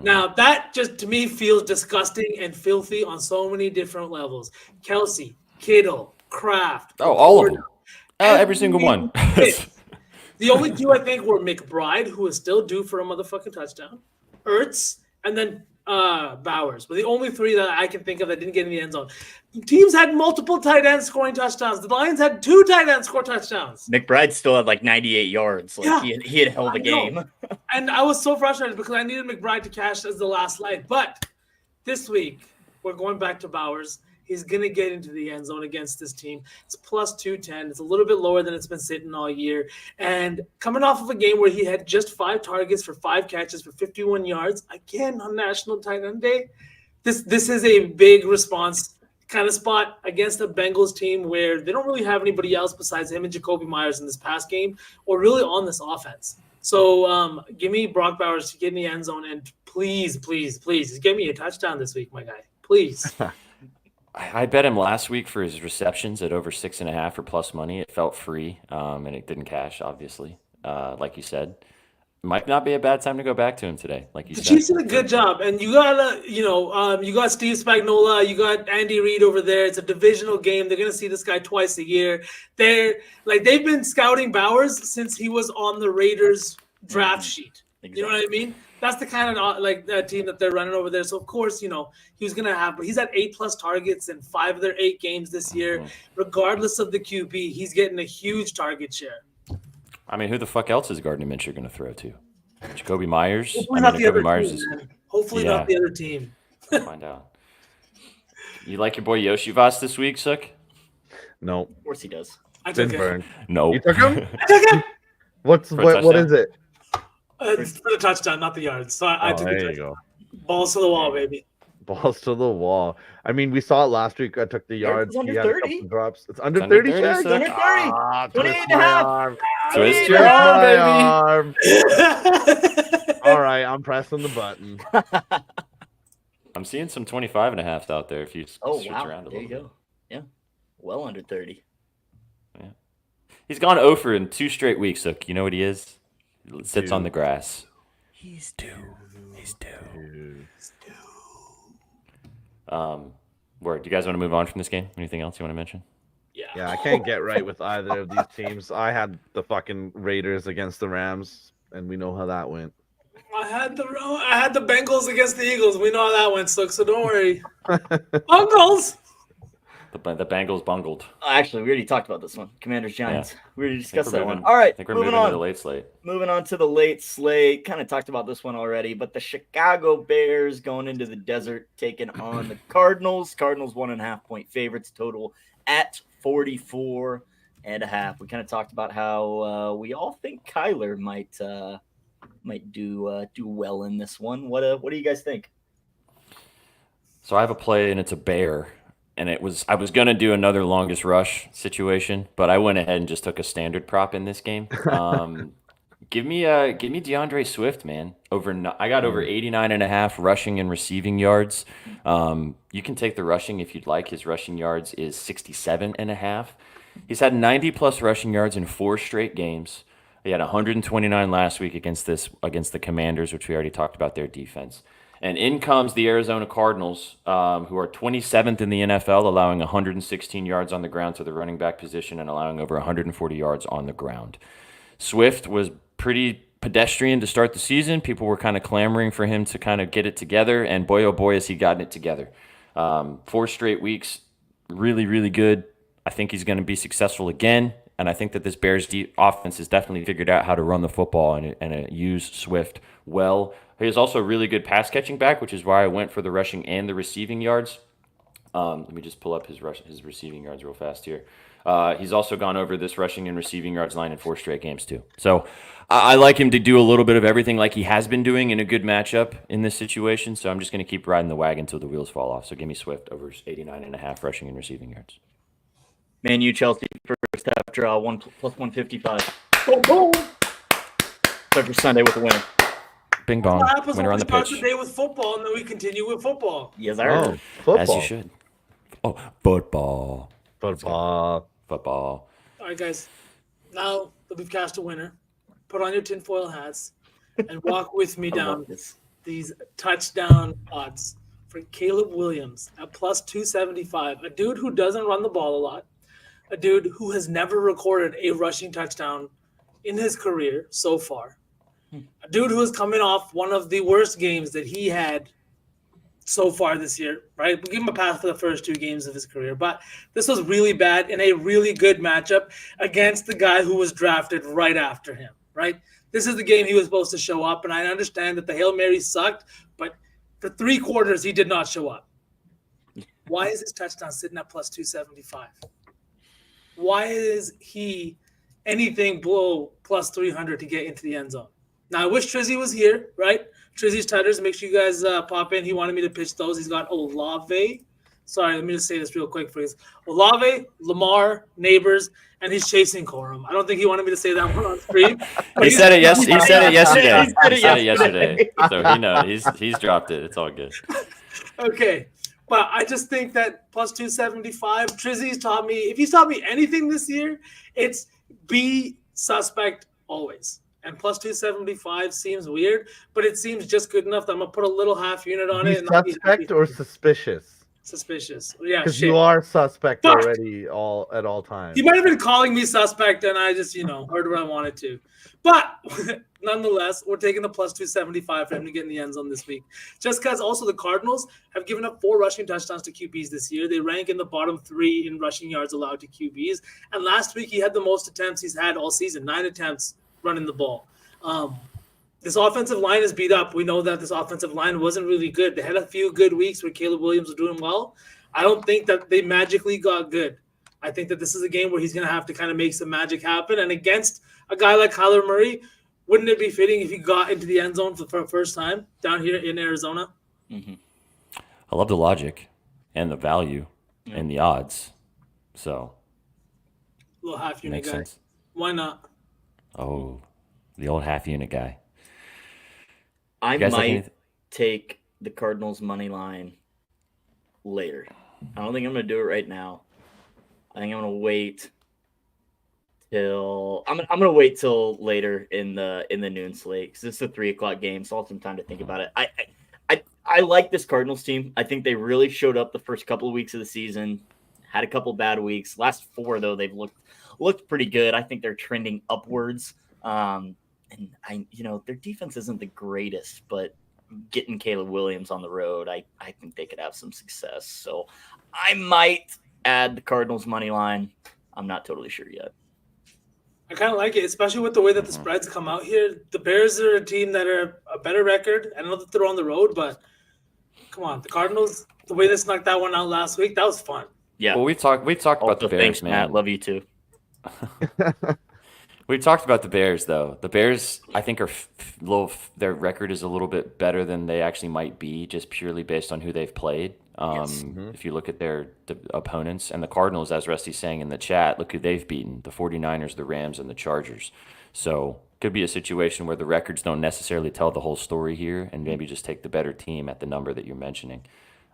Now, that just to me feels disgusting and filthy on so many different levels. Kelsey, Kittle, Kraft. Oh, all of them. Every single one. The only two I think were McBride, who is still due for a motherfucking touchdown, Ertz, and then Bowers. But the only 3 that I can think of that didn't get in the end zone. Teams had multiple tight ends scoring touchdowns. The Lions had 2 tight ends score touchdowns. McBride still had like 98 yards. Like he had held the game. And I was so frustrated because I needed McBride to cash as the last light. But this week, we're going back to Bowers. He's going to get into the end zone against this team. It's plus 210. It's a little bit lower than it's been sitting all year. And coming off of a game where he had just 5 targets for 5 catches for 51 yards, again on National Tight End Day, this is a big response kind of spot against a Bengals team where they don't really have anybody else besides him and Jacoby Myers in this past game or really on this offense. So give me Brock Bowers to get in the end zone, and please give me a touchdown this week, my guy. Please. I bet him last week for his receptions at over 6.5 or plus money. It felt free, and it didn't cash, obviously, like you said. Might not be a bad time to go back to him today, like you said. The Chiefs did a good job, and you got you got Steve Spagnuolo, you got Andy Reid over there. It's a divisional game. They're gonna see this guy twice a year. They've been scouting Bowers since he was on the Raiders draft sheet. Exactly. You know what I mean? That's the kind of team that they're running over there. So of course, he's at 8+ targets in 5 of their 8 games this year. Regardless of the QB, he's getting a huge target share. I mean, who the fuck else is Gardner Minshew going to throw to? Jacoby Myers? Hopefully not the other team. Hopefully not the other team. We'll find out. You like your boy Yoshi Voss this week, Sook? No. Of course he does. I took him. No. You took him? I took him. What is it? It's for the touchdown, not the yards. So I took there the you go. Balls to the wall, baby. Balls to the wall. I mean, we saw it last week. I took the yards. It's under He had a 30. couple drops. It's under 30, Shaq? It's under 30. 28.5. Twist your arm, baby. All right, I'm pressing the button. I'm seeing some 25.5s out there if you switch around a little There you go. Yeah. Well under 30. Yeah. He's gone over in 2 straight weeks, Sook. You know what he is? He sits on the grass. He's due. Word. Do you guys want to move on from this game? Anything else you want to mention? Yeah, I can't get right with either of these teams. I had the fucking Raiders against the Rams, and we know how that went. I had the Bengals against the Eagles. We know how that went, so don't worry. Bengals. The Bengals bungled. Actually, we already talked about this one. Commanders Giants. Yeah. We already discussed that one. All right, I think we're moving on to the late slate. Moving on to the late slate. Kind of talked about this one already, but the Chicago Bears going into the desert, taking on the Cardinals. Cardinals 1.5-point favorites, total at 44.5. We kind of talked about how we all think Kyler might do well in this one. What do you guys think? So I have a play, and it's a bear. And I was gonna do another longest rush situation, but I went ahead and just took a standard prop in this game. Give me DeAndre Swift, man. I got over 89.5 rushing and receiving yards. You can take the rushing if you'd like. His rushing yards is 67.5. He's had 90+ rushing yards in 4 straight games. He had 129 last week against the Commanders, which we already talked about their defense. And in comes the Arizona Cardinals, who are 27th in the NFL, allowing 116 yards on the ground to the running back position and allowing over 140 yards on the ground. Swift was pretty pedestrian to start the season. People were kind of clamoring for him to kind of get it together, and boy, oh boy, has he gotten it together. 4 straight weeks, really, really good. I think he's going to be successful again. And I think that this Bears offense has definitely figured out how to run the football and use Swift well. He is also a really good pass catching back, which is why I went for the rushing and the receiving yards. Let me just pull up his receiving yards real fast here. He's also gone over this rushing and receiving yards line in 4 straight games too. So I like him to do a little bit of everything like he has been doing in a good matchup in this situation. So I'm just going to keep riding the wagon until the wheels fall off. So give me Swift over 89.5 rushing and receiving yards. Man U Chelsea first half draw 1 plus 155. Boom, boom. Play for Sunday with the winner. Bing bong. What happens Winner when on we the start pitch. the day with football and then we continue with football? Yes, sir. Oh, football. As you should. Oh, football. Football. Football. All right, guys. Now that we've cast a winner, put on your tinfoil hats and walk with me I down love this. these touchdown odds for Caleb Williams at plus 275. A dude who doesn't run the ball a lot. A dude who has never recorded a rushing touchdown in his career so far. A dude who is coming off one of the worst games that he had so far this year, right? We'll give him a pass for the first 2 games of his career, but this was really bad in a really good matchup against the guy who was drafted right after him, right? This is the game he was supposed to show up, and I understand that the Hail Mary sucked, but for 3 quarters, he did not show up. Why is his touchdown sitting at plus 275? Why is he anything below plus 300 to get into the end zone? Now, I wish Trizzy was here, right? Trizzy's Tutters, make sure you guys pop in. He wanted me to pitch those. He's got Olave. Sorry, let me just say this real quick for you. Olave, Lamar, Neighbors, and he's chasing Corum. I don't think he wanted me to say that one on stream. He said it yesterday. He said it yesterday. So he knows. He's dropped it. It's all good. Okay. But I just think that plus 275, Trizzy's taught me, if he's taught me anything this year, it's be suspect always. And plus 275 seems weird, but it seems just good enough that I'm going to put a little half unit on it. And Suspect or suspicious? Suspicious. Yeah, because you are suspect already at all times. He might have been calling me suspect, and I just, heard what I wanted to. But nonetheless, we're taking the plus 275 for him to get in the end zone this week. Just because also the Cardinals have given up 4 rushing touchdowns to QBs this year. They rank in the bottom 3 in rushing yards allowed to QBs. And last week, he had the most attempts he's had all season, 9 attempts running the ball. This offensive line is beat up. We know that this offensive line wasn't really good. They had a few good weeks where Caleb Williams was doing well. I don't think that they magically got good. I think that this is a game where he's going to have to kind of make some magic happen. And against a guy like Kyler Murray, wouldn't it be fitting if he got into the end zone for the first time down here in Arizona? Mm-hmm. I love the logic and the value and the odds. So, a little half unit makes guy. Sense. Why not? Oh, the old half unit guy. I might take the Cardinals money line later. I don't think I'm going to do it right now. I think I'm going to wait till I'm going to wait till later in the noon slate because it's a 3:00 game, so I'll have some time to think about it. I like this Cardinals team. I think they really showed up the first couple of weeks of the season. Had a couple bad weeks. Last 4 though, they've looked pretty good. I think they're trending upwards. And their defense isn't the greatest, but getting Caleb Williams on the road, I think they could have some success. So I might add the Cardinals money line. I'm not totally sure yet. I kind of like it, especially with the way that the spreads come out here. The Bears are a team that are a better record. I know that they're on the road, but come on, the Cardinals, the way they snuck that one out last week, that was fun. Yeah. Well, we've talked about the Bears, thanks, man. Matt. Love you too. We've talked about the Bears, though. The Bears, I think, are their record is a little bit better than they actually might be, just purely based on who they've played. If you look at their opponents, and the Cardinals, as Rusty's saying in the chat, look who they've beaten: the 49ers, the Rams, and the Chargers. So could be a situation where the records don't necessarily tell the whole story here, and maybe just take the better team at the number that you're mentioning.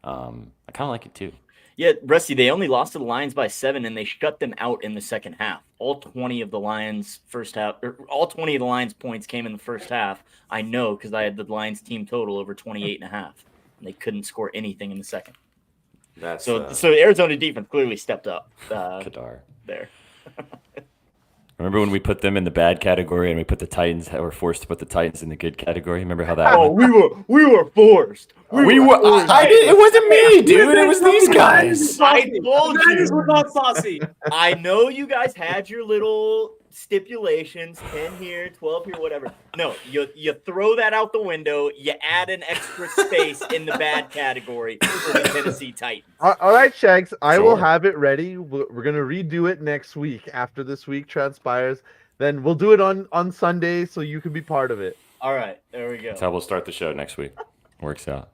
I kind of like it too. Yeah, Rusty, they only lost to the Lions by 7, and they shut them out in the second half. All 20 of the Lions points came in the first half. I know because I had the Lions team total over 28.5, and they couldn't score anything in the second. So the Arizona defense clearly stepped up. Kadar there. Remember when we put them in the bad category and we put the Titans? Were forced to put the Titans in the good category. Remember how that? Oh, we were forced. We were. It wasn't me, dude. It was these guys. I told Madness you. was not saucy. I know you guys had your little stipulations, 10 here, 12 here, whatever. No, you throw that out the window. You add an extra space in the bad category for the Tennessee Titans. All right, Shags, I will Sure. have it ready. We're going to redo it next week after this week transpires. Then we'll do it on Sunday so you can be part of it. All right, there we go. That's how we'll start the show next week. Works out.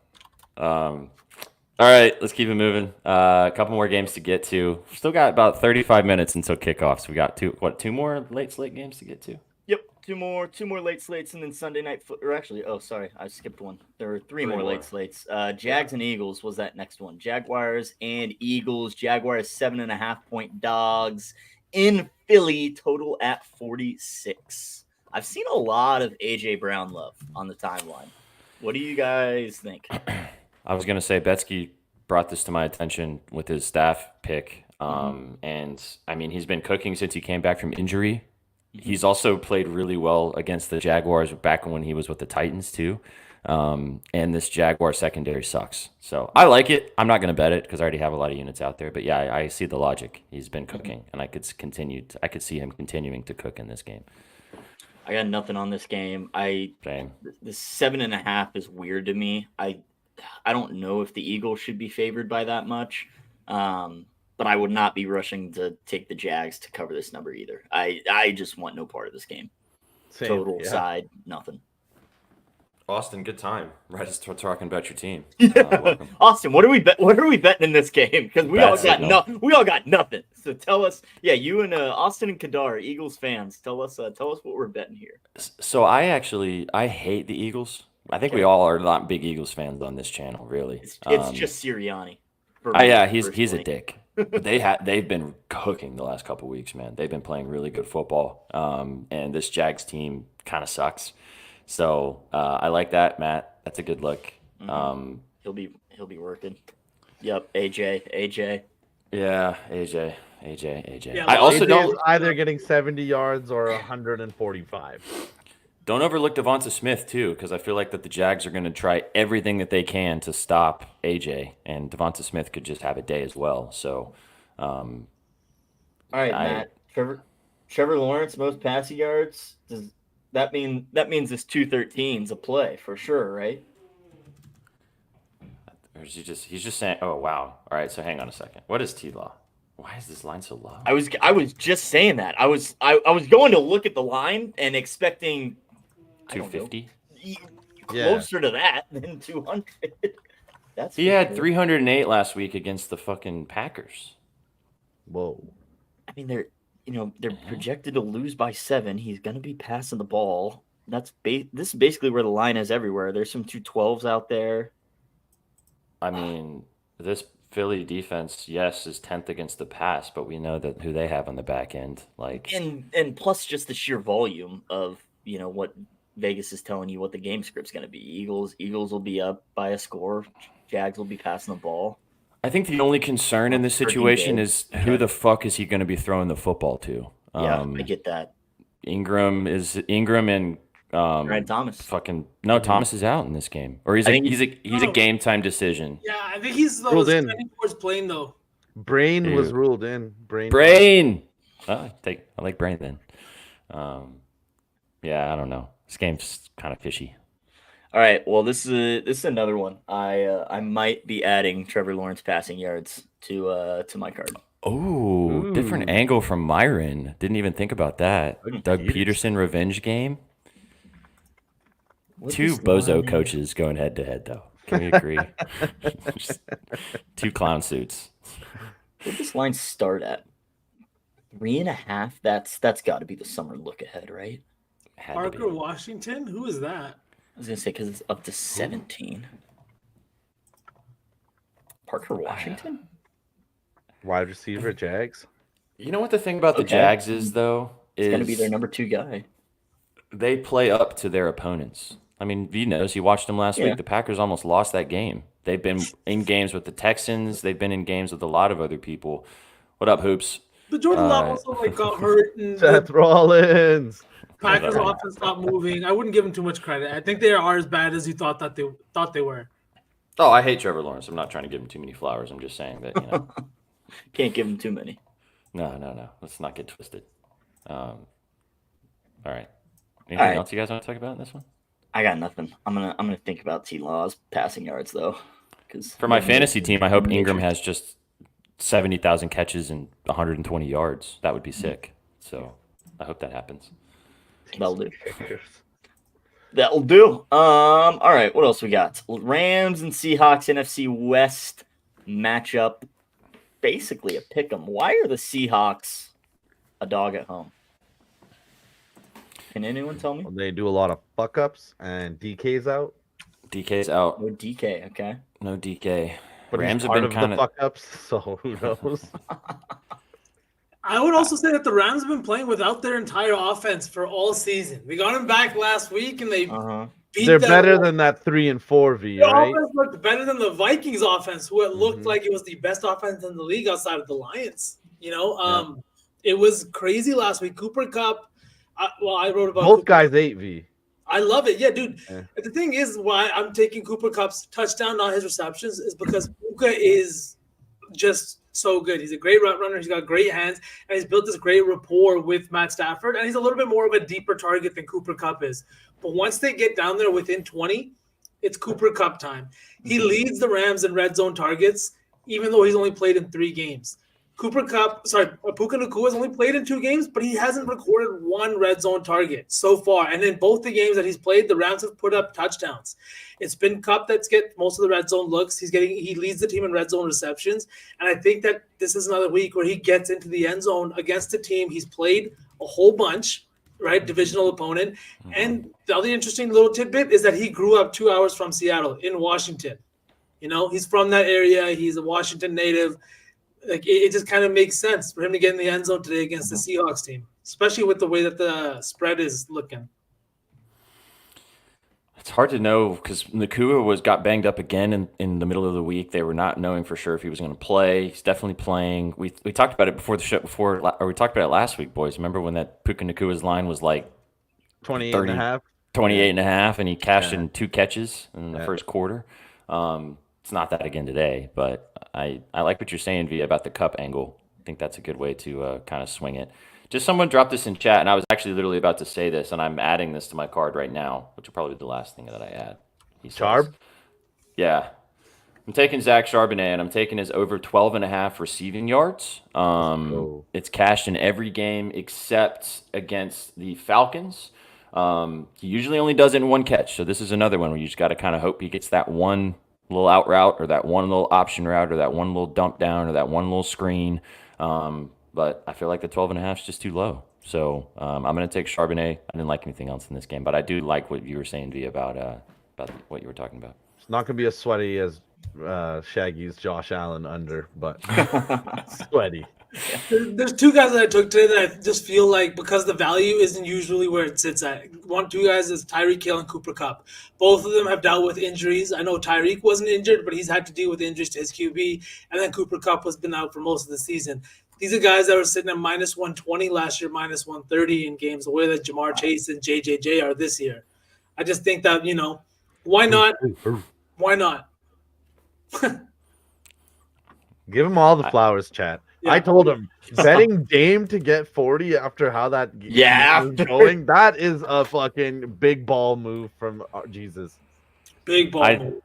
All right, let's keep it moving. A couple more games to get to. Still got about 35 minutes until kickoffs. We got two more late slate games to get to. Yep, two more late slates, and then Sunday night I skipped one. There were three more late slates. Jags and Eagles was that next one. Jaguars and Eagles. Jaguars 7.5-point dogs in Philly. Total at 46. I've seen a lot of AJ Brown love on the timeline. What do you guys think? I was going to say Betsky brought this to my attention with his staff pick. And, I mean, he's been cooking since he came back from injury. He's also played really well against the Jaguars back when he was with the Titans, too. And this Jaguar secondary sucks. So I like it. I'm not going to bet it because I already have a lot of units out there. But, yeah, I see the logic. He's been cooking, and I could see him continuing to cook in this game. I got nothing on this game. Same. The 7.5 is weird to me. I don't know if the Eagles should be favored by that much, but I would not be rushing to take the Jags to cover this number either. I just want no part of this game. Same, Total yeah. side, nothing. Austin, good time. Right, just talking about your team. Austin, what are we betting in this game? Because we all got nothing. So tell us, you and Austin and Kadar, Eagles fans, tell us what we're betting here. So I hate the Eagles. I think we all are not big Eagles fans on this channel, really. It's just Sirianni. He's a dick. They've been cooking the last couple weeks, man. They've been playing really good football. And this Jags team kind of sucks. So I like that, Matt. That's a good look. He'll be working. Yep, AJ. Yeah, AJ. Yeah, I also AJ don't is either getting 70 yards or 145. Don't overlook Devonta Smith too, because I feel like that the Jags are going to try everything that they can to stop AJ, and Devonta Smith could just have a day as well. So, all right, Matt. Trevor Lawrence most passing yards. Does that means this 213 is a play for sure, right? Or is he's just saying? Oh wow! All right, so hang on a second. What is T-Law? Why is this line so low? I was just saying that. I was going to look at the line and expecting 250. Closer to that than 200. He had 308 last week against the fucking Packers. Whoa. I mean, they're projected to lose by 7. He's going to be passing the ball. This is basically where the line is everywhere. There's some 212s out there. I mean, this Philly defense, yes, is 10th against the pass, but we know that who they have on the back end, and plus just the sheer volume of what Vegas is telling you what the game script's going to be. Eagles will be up by a score. Jags will be passing the ball. I think the only concern in this situation is who the fuck is he going to be throwing the football to? I get that. Ingram and Ryan Thomas. Thomas is out in this game, or he's a game time decision. Yeah, I think he's Ruled in. towards playing though. Brain was ruled in. Brain. I like Brain then. Yeah, I don't know. This game's kind of fishy. All right, well, this is another one. I might be adding Trevor Lawrence passing yards to my card. Oh, different angle from Myron. Didn't even think about that. Doug Peterson revenge game. Two bozo coaches going head to head, though. Can we agree? Just 2 clown suits. What does this line start at? 3.5. That's got to be the summer look ahead, right? Parker Washington? Who is that? I was gonna say because it's up to 17. Parker Washington? Wide receiver, Jags. You know what the thing about the Jags is, though? It's going to be their number 2 guy. They play up to their opponents. I mean, V knows. He watched them last week. The Packers almost lost that game. They've been in games with the Texans. They've been in games with a lot of other people. What up, Hoops? But Jordan Love also got hurt. And Seth Rollins. Packers offense stopped moving. I wouldn't give him too much credit. I think they are as bad as you thought they were. Oh, I hate Trevor Lawrence. I'm not trying to give him too many flowers. I'm just saying that, Can't give him too many. No. Let's not get twisted. All right. Anything else you guys want to talk about in this one? I got nothing. I'm gonna think about T-Law's passing yards though, because for my fantasy team, I hope Ingram has just 70,000 catches and 120 yards. That would be sick. So I hope that happens. That'll do. That'll do. All right. What else we got? Rams and Seahawks NFC West matchup. Basically a pick 'em. Why are the Seahawks a dog at home? Can anyone tell me? They do a lot of fuck ups, and DK's out. DK's out. No DK. Okay. No DK. But Rams he's have been part kind of the fuck ups, so who knows? I would also say that the Rams have been playing without their entire offense for all season. We got him back last week, and they beat They're them. better than that 3-4 Their right? offense looked better than the Vikings offense, who it looked like it was the best offense in the league outside of the Lions. It was crazy last week. Cooper Kupp. I wrote about Both Cooper. guys 8V. I love it. Yeah, dude. Yeah. The thing is, why I'm taking Cooper Kupp's touchdown, not his receptions, is because Puka is just so good. He's a great route runner. He's got great hands, and he's built this great rapport with Matt Stafford. And he's a little bit more of a deeper target than Cooper Kupp is. But once they get down there within 20, it's Cooper Kupp time. He leads the Rams in red zone targets, even though he's only played in 3 games. Puka Nacua has only played in 2 games, but he hasn't recorded 1 red zone target so far. And in both the games that he's played, the Rams have put up touchdowns. It's been Kupp that's get most of the red zone looks. He leads the team in red zone receptions. And I think that this is another week where he gets into the end zone against a team he's played a whole bunch, right? Divisional opponent. And the other interesting little tidbit is that he grew up 2 hours from Seattle in Washington. He's from that area. He's a Washington native. Like it just kind of makes sense for him to get in the end zone today against the Seahawks team, especially with the way that the spread is looking. It's hard to know because Nacua got banged up again in the middle of the week. They were not knowing for sure if he was going to play. He's definitely playing. We talked about it before the show, or we talked about it last week, boys. Remember when that Puka Nacua's line was like 28 and a half? 28 and a half, and he cashed in 2 catches in the first quarter. It's not that again today, but I like what you're saying, V, about the Kupp angle. I think that's a good way to kind of swing it. Just someone dropped this in chat, and I was actually literally about to say this, and I'm adding this to my card right now, which will probably be the last thing that I add. Charb? Yeah. I'm taking Zach Charbonnet, and I'm taking his over 12.5 receiving yards. It's cashed in every game except against the Falcons. He usually only does it in 1 catch, so this is another one where you just got to kind of hope he gets that one little out route or that one little option route or that one little dump down or that one little screen. But I feel like the 12.5 is just too low. So I'm going to take Charbonnet. I didn't like anything else in this game, but I do like what you were saying, V, about what you were talking about. It's not going to be as sweaty as Shaggy's Josh Allen under, but sweaty. There's 2 guys that I took today that I just feel like because the value isn't usually where it sits at. 2 guys is Tyreek Hill and Cooper Kupp. Both of them have dealt with injuries. I know Tyreek wasn't injured, but he's had to deal with injuries to his QB, and then Cooper Kupp has been out for most of the season. These are guys that were sitting at minus 120 last year, minus 130 in games, the way that Jamar Chase and JJJ are this year. I just think that, why not? Why not? Give him all the flowers, chat. Yeah. I told him betting Dame to get 40 after how that is going. That is a fucking big ball move from Jesus. Big ball move.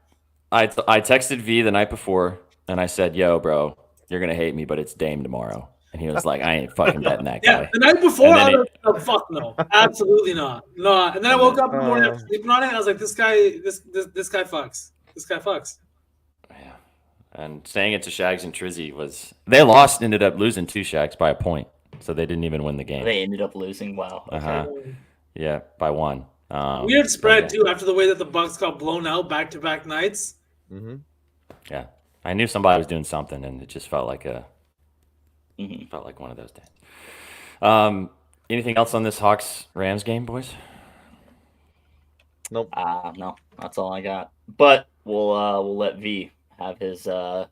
I texted V the night before and I said, "Yo, bro, you're gonna hate me, but it's Dame tomorrow." And he was like, "I ain't fucking betting that guy." Yeah, the night before, I was like, "Fuck no, absolutely not, no." And then I woke up in the morning after sleeping on it, and I was like, "This guy fucks. This guy fucks." And saying it to Shags and Trizzy ended up losing 2 Shags by a point. So they didn't even win the game. They ended up losing. Wow. Okay. Yeah, by 1. Weird spread too after the way that the Bucks got blown out back-to-back nights. Mm-hmm. Yeah. I knew somebody was doing something, and it just felt like felt like one of those days. Anything else on this Hawks-Rams game, boys? Nope. No, that's all I got. But we'll let V have his time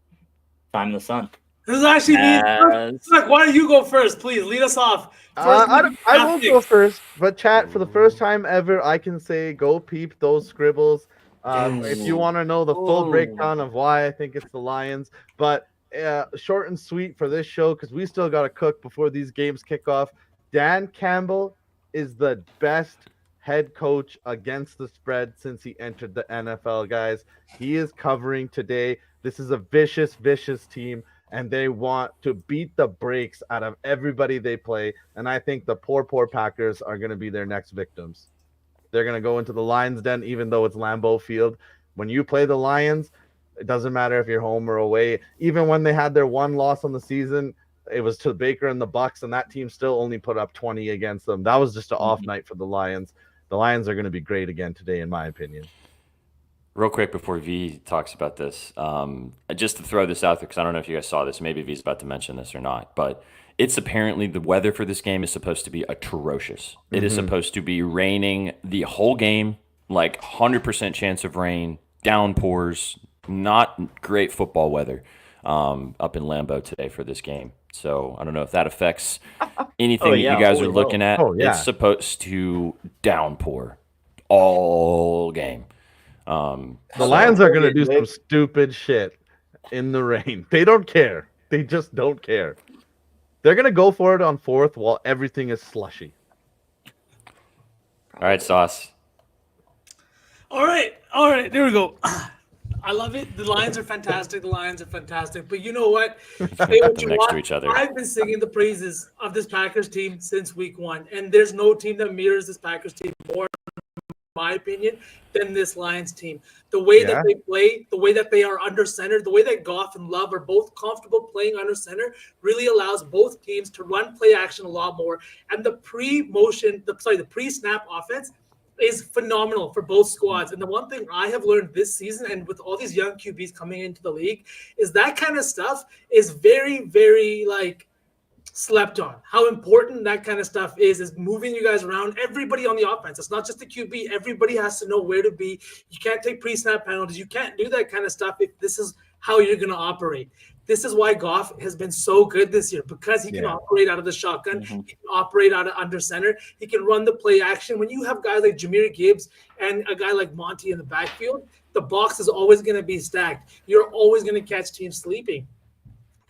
in the sun. This is actually me. Why don't you go first, please? Lead us off. I won't go first, but chat, for the first time ever, I can say go peep those scribbles. If you want to know the full breakdown of why I think it's the Lions, but short and sweet for this show, because we still got to cook before these games kick off. Dan Campbell is the best head coach against the spread since he entered the NFL, guys. He is covering today. This is a vicious, vicious team, and they want to beat the brakes out of everybody they play. And I think the poor Packers are going to be their next victims. They're going to go into the Lions' den, even though it's Lambeau Field. When you play the Lions, it doesn't matter if you're home or away. Even when they had their one loss on the season, it was to Baker and the Bucks, and that team still only put up 20 against them. That was just an off night for the Lions. The Lions are going to be great again today, in my opinion. Real quick before V talks about this, just to throw this out there, because I don't know if you guys saw this. Maybe V's about to mention this or not, but it's apparently the weather for this game is supposed to be atrocious. It is supposed to be raining the whole game, like 100% chance of rain, downpours, not great football weather up in Lambeau today for this game. So I don't know if that affects anything that you guys are looking at. It's supposed to downpour all game. The Lions are going to do some stupid shit in the rain. They don't care. They just don't care. They're going to go for it on fourth while everything is slushy. All right, Sauce. All right. There we go. I love it. The Lions are fantastic. But you know what? Next to each other. I've been singing the praises of this Packers team since week one, and there's no team that mirrors this Packers team more, in my opinion, than this Lions team. The way that they play, the way that they are under center, the way that Goff and Love are both comfortable playing under center really allows both teams to run play action a lot more. And the pre-snap offense is phenomenal for both squads. And the one thing I have learned this season, and with all these young QBs coming into the league, is that kind of stuff is very, very slept on. How important that kind of stuff is moving you guys around, everybody on the offense. It's not just the QB. Everybody has to know where to be. You can't take pre-snap penalties. You can't do that kind of stuff if this is how you're going to operate. This is why Goff has been so good this year, because he can operate out of the shotgun. He can operate out of under center. He can run the play action. When you have guys like Jahmyr Gibbs and a guy like Monty in the backfield, the box is always going to be stacked. You're always going to catch teams sleeping.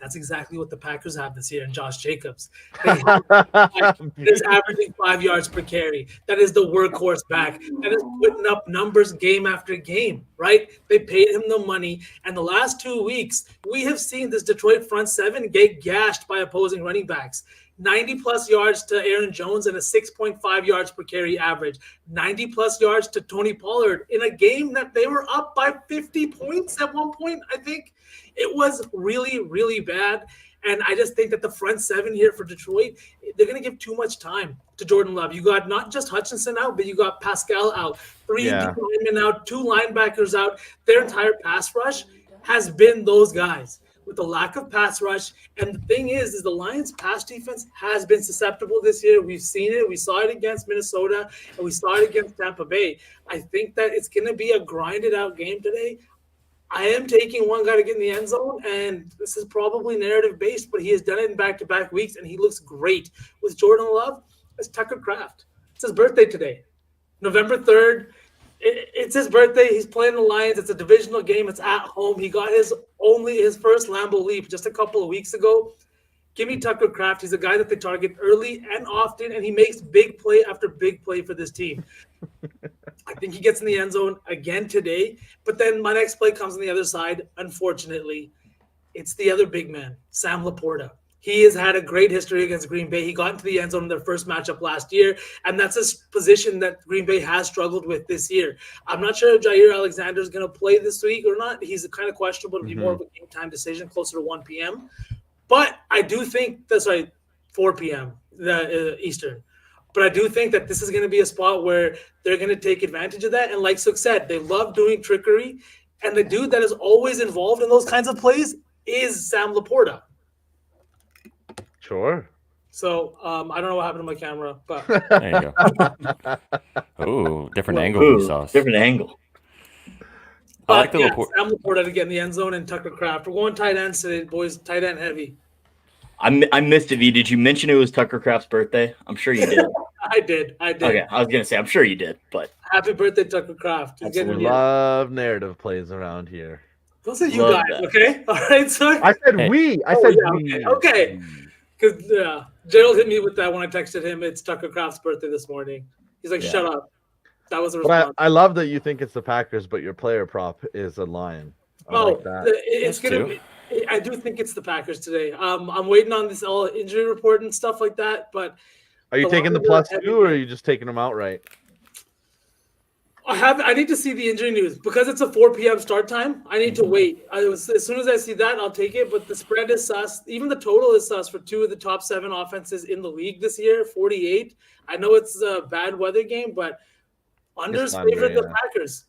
That's exactly what the Packers have this year in Josh Jacobs. Is averaging 5 yards per carry. That is the workhorse back. That is putting up numbers game after game, right? They paid him the money. And the last 2 weeks, we have seen this Detroit front seven get gashed by opposing running backs. 90-plus yards to Aaron Jones and a 6.5 yards per carry average. 90-plus yards to Tony Pollard in a game that they were up by 50 points at one point, I think. It was really, really bad. And I just think that the front seven here for Detroit, they're going to give too much time to Jordan Love. You got not just Hutchinson out, but you got Pascal out. 3 linemen out, 2 linebackers out. Their entire pass rush has been those guys with the lack of pass rush. And the thing is the Lions' pass defense has been susceptible this year. We've seen it. We saw it against Minnesota, and we saw it against Tampa Bay. I think that it's going to be a grinded-out game today. I am taking one guy to get in the end zone, and this is probably narrative-based, but he has done it in back-to-back weeks, and he looks great. With Jordan Love, it's Tucker Kraft. It's his birthday today, November 3rd. It's his birthday. He's playing the Lions. It's a divisional game. It's at home. He got his first Lambeau leap just a couple of weeks ago. Give me Tucker Kraft. He's a guy that they target early and often, and he makes big play after big play for this team. I think he gets in the end zone again today. But then my next play comes on the other side. Unfortunately, it's the other big man, Sam Laporta. He has had a great history against Green Bay. He got into the end zone in their first matchup last year, and that's a position that Green Bay has struggled with this year. I'm not sure if Jair Alexander is going to play this week or not. He's kind of questionable. It'll be more of a game time decision, closer to 1 p.m. But I do think that's 4 p.m. Eastern. But I do think that this is going to be a spot where they're going to take advantage of that. And like Suk said, they love doing trickery. And the dude that is always involved in those kinds of plays is Sam Laporta. Sure. So I don't know what happened to my camera, but There you go. Oh, different angle, sauce. Different angle. I like the Sam Laporta to get in the end zone and Tucker Kraft. We're going tight ends today, boys. Tight end heavy. I missed it, V. Did you mention it was Tucker Kraft's birthday? I'm sure you did. I did. Okay, I was gonna say I'm sure you did, but happy birthday, Tucker Kraft. We love narrative plays around here. Don't say you guys, okay? All right, sir. I said we. I said we. Okay. Because Gerald hit me with that when I texted him. It's Tucker Kraft's birthday this morning. He's like, "Shut up." That was a response. But I love that you think it's the Packers, but your player prop is a Lion. Like that. It's gonna be. I do think it's the Packers today. I'm waiting on this all injury report and stuff like that. But are you taking the +2 or are you just taking them outright? I need to see the injury news because it's a 4 p.m. start time. I need to wait. As soon as I see that, I'll take it. But the spread is sus. Even the total is sus for two of the top 7 offenses in the league this year. 48. I know it's a bad weather game, but unders favorite the Packers.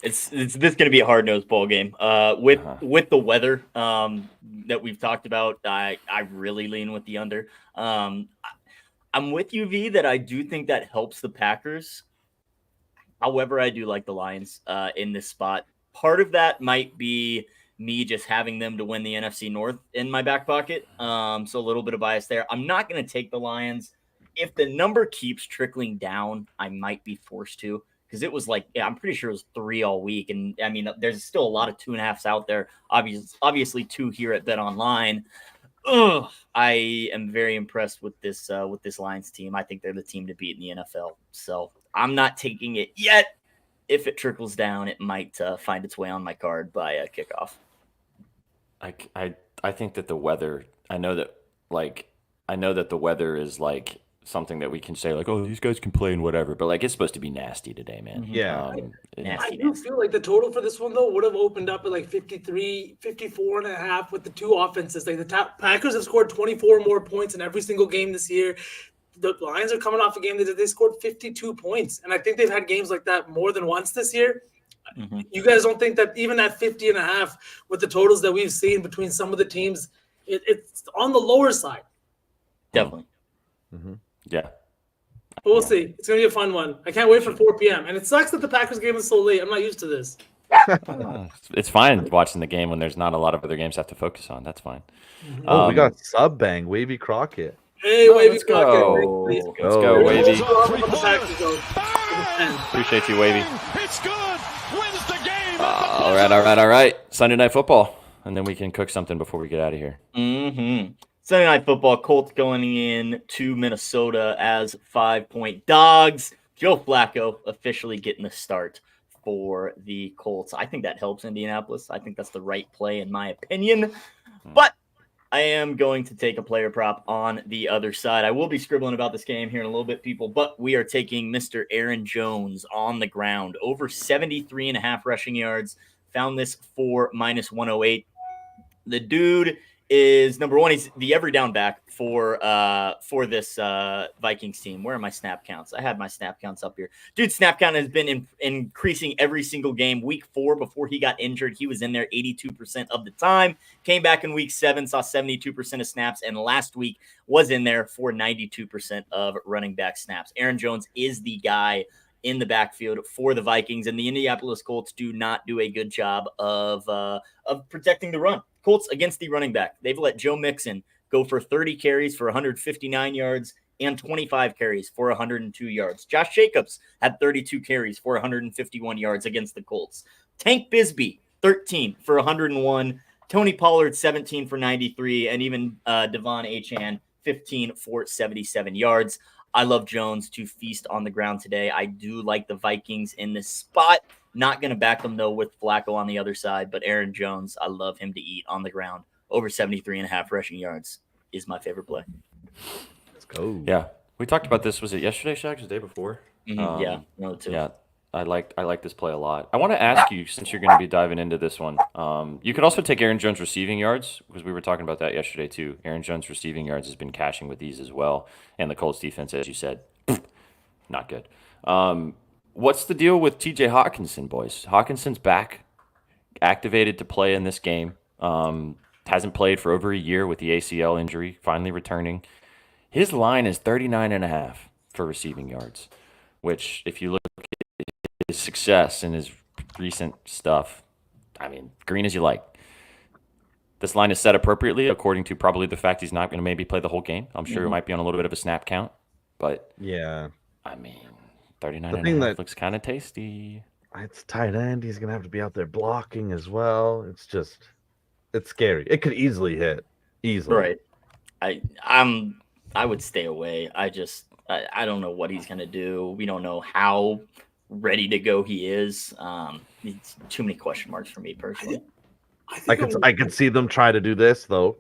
It's this going to be a hard-nosed ball game. With the weather that we've talked about, I really lean with the under. I'm with you, V, that I do think that helps the Packers. However, I do like the Lions in this spot. Part of that might be me just having them to win the NFC North in my back pocket. So a little bit of bias there. I'm not going to take the Lions. If the number keeps trickling down, I might be forced to. Because it was like, I'm pretty sure it was 3 all week. And I mean, there's still a lot of 2.5s out there. Obviously 2 here at BetOnline. I am very impressed with this Lions team. I think they're the team to beat in the NFL. So I'm not taking it yet. If it trickles down, it might find its way on my card by kickoff. I think that the weather, I know that the weather is like something that we can say like, oh, these guys can play and whatever, but like it's supposed to be nasty today, man. Yeah. I do feel like the total for this one though would have opened up at like 53, 54.5 with the 2 offenses. Like the Packers have scored 24 more points in every single game this year. The Lions are coming off a game that they scored 52 points, and I think they've had games like that more than once this year. Mm-hmm. You guys don't think that even at 50.5 with the totals that we've seen between some of the teams, it's on the lower side? Definitely. Mm-hmm. Yeah. But we'll see. It's going to be a fun one. I can't wait for 4 p.m. And it sucks that the Packers game is so late. I'm not used to this. It's fine watching the game when there's not a lot of other games I have to focus on. That's fine. Oh, we got sub bang, Wavy Crockett. Hey, Wavy Crockett. Let's go, Wavy. Appreciate you, Wavy. It's good. Wins the game. All right. Sunday Night Football. And then we can cook something before we get out of here. Mm-hmm. Sunday Night Football, Colts going in to Minnesota as 5-point dogs. Joe Flacco officially getting the start for the Colts. I think that helps Indianapolis. I think that's the right play in my opinion. But I am going to take a player prop on the other side. I will be scribbling about this game here in a little bit, people, but we are taking Mr. Aaron Jones on the ground. Over 73.5 rushing yards. Found this for -108. The dude is number one. He's the every down back for this Vikings team. Where are my snap counts? I had my snap counts up here. Dude, snap count has been increasing every single game. Week 4, before he got injured, he was in there 82% of the time. Came back in week 7, saw 72% of snaps, and last week was in there for 92% of running back snaps. Aaron Jones is the guy in the backfield for the Vikings, and the Indianapolis Colts do not do a good job of protecting the run. Colts against the running back. They've let Joe Mixon go for 30 carries for 159 yards and 25 carries for 102 yards. Josh Jacobs had 32 carries for 151 yards against the Colts. Tank Bigsby, 13 for 101. Tony Pollard, 17 for 93. And even Devon Achane, 15 for 77 yards. I love Jones to feast on the ground today. I do like the Vikings in this spot. Not going to back them, though, with Flacco on the other side. But Aaron Jones, I love him to eat on the ground. Over 73.5 rushing yards is my favorite play. Let's go. Yeah. We talked about this. Was it yesterday, Shaq? The day before? Yeah. No, too. Yeah. I like this play a lot. I want to ask you, since you're going to be diving into this one, you could also take Aaron Jones receiving yards, because we were talking about that yesterday, too. Aaron Jones receiving yards has been cashing with these as well. And the Colts defense, as you said, not good. What's the deal with TJ Hawkinson, boys? Hawkinson's back, activated to play in this game. Hasn't played for over a year with the ACL injury, finally returning. His line is 39.5 for receiving yards, which, if you look at his success and his recent stuff, I mean, green as you like. This line is set appropriately according to probably the fact he's not going to maybe play the whole game. I'm sure it might be on a little bit of a snap count, but Yeah. I mean, 39 The and thing a half that- looks kind of tasty. It's tight end. He's gonna have to be out there blocking as well. It's scary. It could easily hit. Easily. Right. I would stay away. I don't know what he's gonna do. We don't know how ready to go he is. It's too many question marks for me personally. I could see them try to do this though.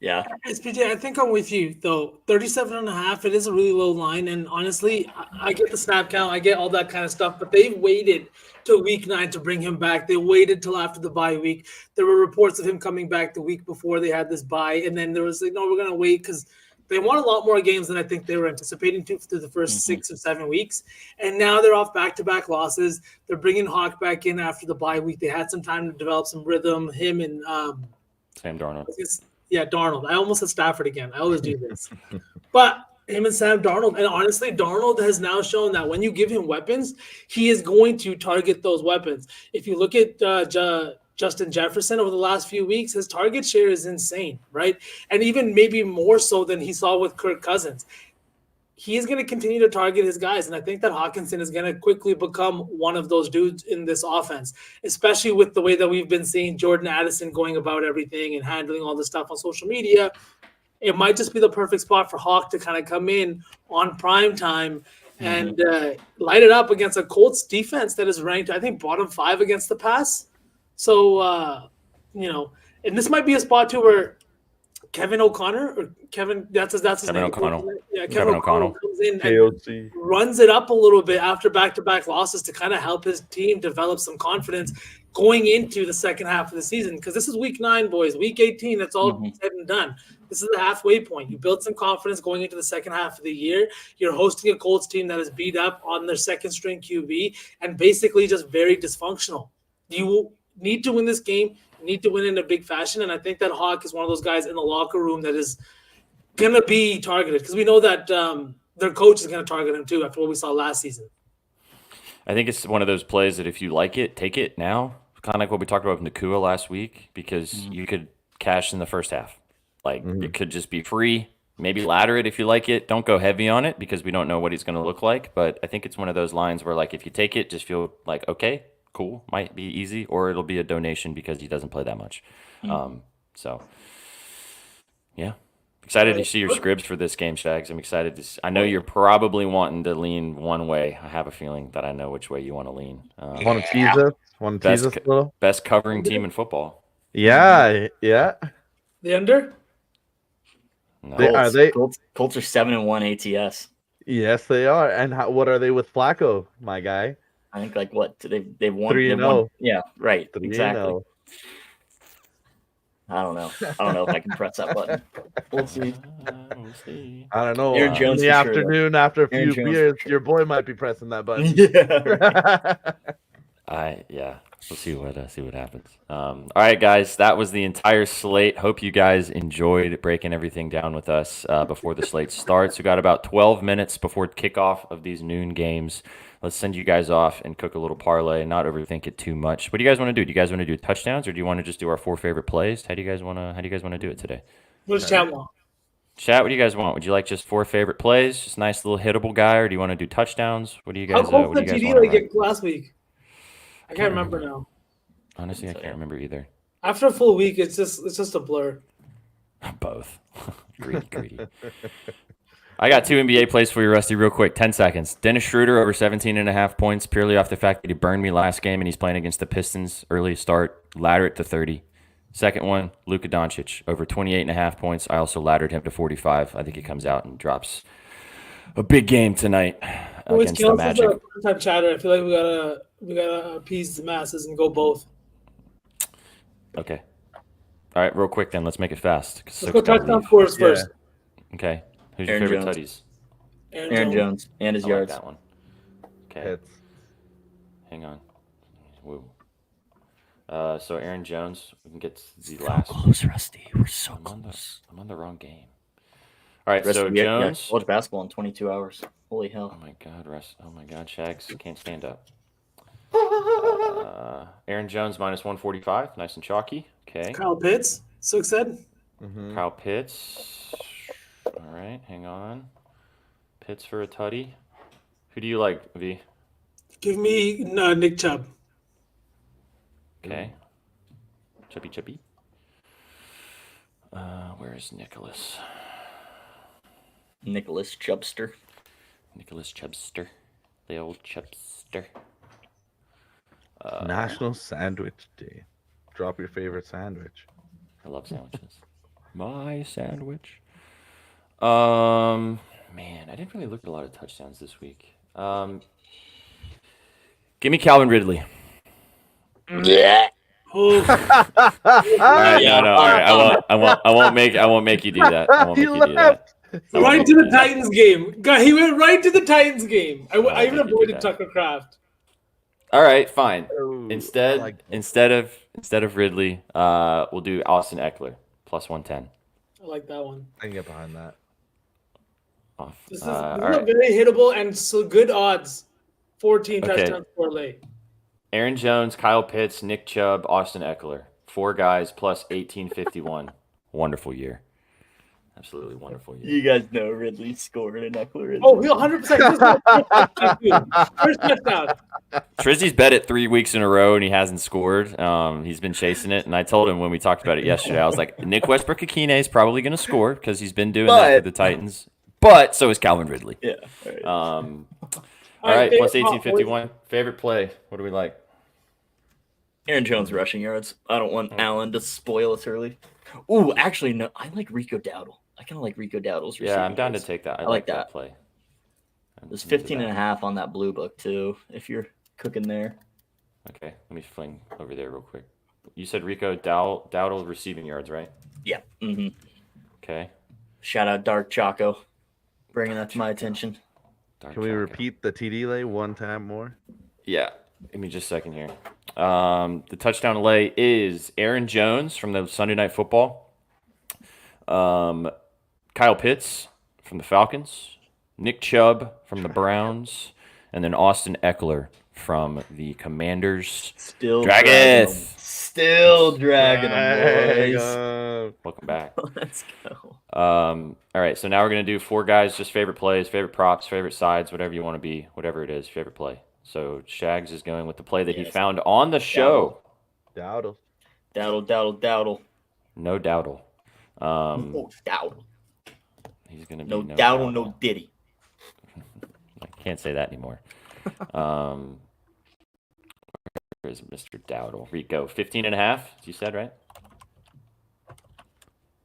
Yeah. SPJ, I think I'm with you though. 37.5, it is a really low line, and honestly, I get the snap count, I get all that kind of stuff, but they've waited till week 9 to bring him back. They waited till after the bye week. There were reports of him coming back the week before they had this bye, and then there was like, no, we're gonna wait because they won a lot more games than I think they were anticipating to through the first 6 or 7 weeks. And now they're off back-to-back losses. They're bringing Hawk back in after the bye week. They had some time to develop some rhythm. Him and Sam Darnold. Yeah, Darnold. I almost said Stafford again. I always do this. But him and Sam Darnold. And honestly, Darnold has now shown that when you give him weapons, he is going to target those weapons. If you look at Justin Jefferson over the last few weeks, his target share is insane, right? And even maybe more so than he saw with Kirk Cousins. He is going to continue to target his guys. And I think that Hawkinson is going to quickly become one of those dudes in this offense, especially with the way that we've been seeing Jordan Addison going about everything and handling all this stuff on social media. It might just be the perfect spot for Hawk to kind of come in on prime time and light it up against a Colts defense that is ranked, I think, bottom 5 against the pass. So, and this might be a spot too where Kevin O'Connor or Kevin, that's his Kevin name. O'Connell. Yeah, Kevin O'Connell comes in and KOC. runs it up a little bit after back-to-back losses to kind of help his team develop some confidence going into the second half of the season. Because this is week 9, boys. Week 18, that's all said and done. This is the halfway point. You build some confidence going into the second half of the year. You're hosting a Colts team that is beat up on their second-string QB and basically just very dysfunctional. You need to win this game. You need to win in a big fashion. And I think that Hawk is one of those guys in the locker room that is going to be targeted because we know that their coach is going to target him too after what we saw last season. I think it's one of those plays that if you like it, take it now. Kind of like what we talked about with Nakua last week, because you could cash in the first half. Like it could just be free. Maybe ladder it if you like it. Don't go heavy on it because we don't know what he's going to look like. But I think it's one of those lines where, like, if you take it, just feel like, okay, cool, might be easy, or it'll be a donation because he doesn't play that much. So, yeah. Excited to see your scripts for this game, Shags. I'm excited to I know you're probably wanting to lean one way. I have a feeling that I know which way you want to lean. Want to tease us? Want to tease us a little? Best covering team in football. Yeah. The under? No. Colts are 7-1 ATS. Yes, they are. And what are they with Flacco, my guy? I think like what they've won 3-0. Yeah, right. 3-0. Exactly. I don't know if I can press that button. We'll see. We'll see. I don't know. Aaron Jones in the for sure, afternoon, after a Aaron few Jones beers, for sure. your boy might be pressing that button. Yeah. We'll see what happens. All right, guys, that was the entire slate. Hope you guys enjoyed breaking everything down with us before the slate starts. We got about 12 minutes before kickoff of these noon games. Let's send you guys off and cook a little parlay and not overthink it too much. What do you guys want to do? Do you guys want to do touchdowns, or do you want to just do our 4 favorite plays? How do you guys want to do it today? What does Chat want? Chat, what do you guys want? Would you like just 4 favorite plays, just nice little hittable guy, or do you want to do touchdowns? What do you guys? How close what do the you guys TD want they to run? get last week? I can't remember now. Honestly, I can't remember either. After a full week, it's just a blur. Both. Greedy. I got 2 NBA plays for you, Rusty, real quick. 10 seconds. Dennis Schroeder over 17.5 points, purely off the fact that he burned me last game and he's playing against the Pistons. Early start, ladder it to 30. Second one, Luka Doncic over 28.5 points. I also laddered him to 45. I think he comes out and drops a big game tonight against the Magic. Type chatter. I feel like we gotta appease the masses and go both. Okay. All right, real quick then. Let's make it fast. Let's go touchdown scores first. Okay. Who's Aaron your favorite Jones. tutties? Aaron Jones and his I like yards. that one. Okay. Hits. Hang on. Woo. So Aaron Jones, we can get the last. Close, Rusty. We're so close. I'm on the wrong game. All right, Rusty, so Jones. college basketball in 22 hours. Holy hell. Oh my God, Russ. Oh my God, Shags can't stand up. Aaron Jones minus 145, nice and chalky. Okay. Kyle Pitts, Sook said. Kyle Pitts. All right, hang on. Pitts for a tutty. Who do you like, V? Give me Nick Chubb. Okay. Chubby. Where is Nicholas? Nicholas Chubster. The old Chubster. National Sandwich Day. Drop your favorite sandwich. I love sandwiches. My sandwich. Man, I didn't really look at a lot of touchdowns this week. Give me Calvin Ridley. Yeah. Oh, All right, no. All right, I won't make you do that. I won't make you do that. right to the Titans game. God, he went right to the Titans game. I even avoided Tucker Kraft. All right, fine. Ooh, Instead of Ridley, we'll do Austin Eckler plus 110. I like that one. I can get behind that. Off. This is All a right. very hittable and so good odds. 14 Okay. touchdowns parlay. Aaron Jones, Kyle Pitts, Nick Chubb, Austin Eckler. 4 guys plus 1851. Wonderful year. Absolutely wonderful year. You guys know Ridley scored an Eckler. Oh, he'll 100%. First touchdown. Trizzy's bet it 3 weeks in a row and he hasn't scored. He's been chasing it, and I told him when we talked about it yesterday, I was like, Nick Westbrook-Akine is probably going to score because he's been doing that for the Titans. But so is Calvin Ridley. Yeah. All right. All right, plus 1851. Favorite play. What do we like? Aaron Jones rushing yards. I don't want Allen to spoil us early. Ooh, actually, no. I like Rico Dowdle. I kind of like Rico Dowdle's receiving Yeah, I'm down to yards. take that. I like that that. play. There's 15.5 on that blue book, too, if you're cooking there. Okay, let me fling over there real quick. You said Rico Dowdle receiving yards, right? Yeah. Mm-hmm. Okay. Shout out Dark Choco, bringing that to my attention. Can we repeat the TD lay one time more? Yeah. Give me just a second here. The touchdown lay is Aaron Jones from the Sunday Night Football. Kyle Pitts from the Falcons. Nick Chubb from the Browns. And then Austin Eckler from the Commanders. Still Dragons. Still dragging them, boys. Welcome back. Let's go. All right, so now we're going to do 4 guys, just favorite plays, favorite props, favorite sides, whatever you want to be, whatever it is, favorite play. So Shags is going with the play that he found on the show. Dowdle. Dowdle. No Dowdle. Oh, Dowdle. He's going to be No Dowdle, no Diddy. I can't say that anymore. Where is Mr. Dowdle? Rico, 15.5, you said, right?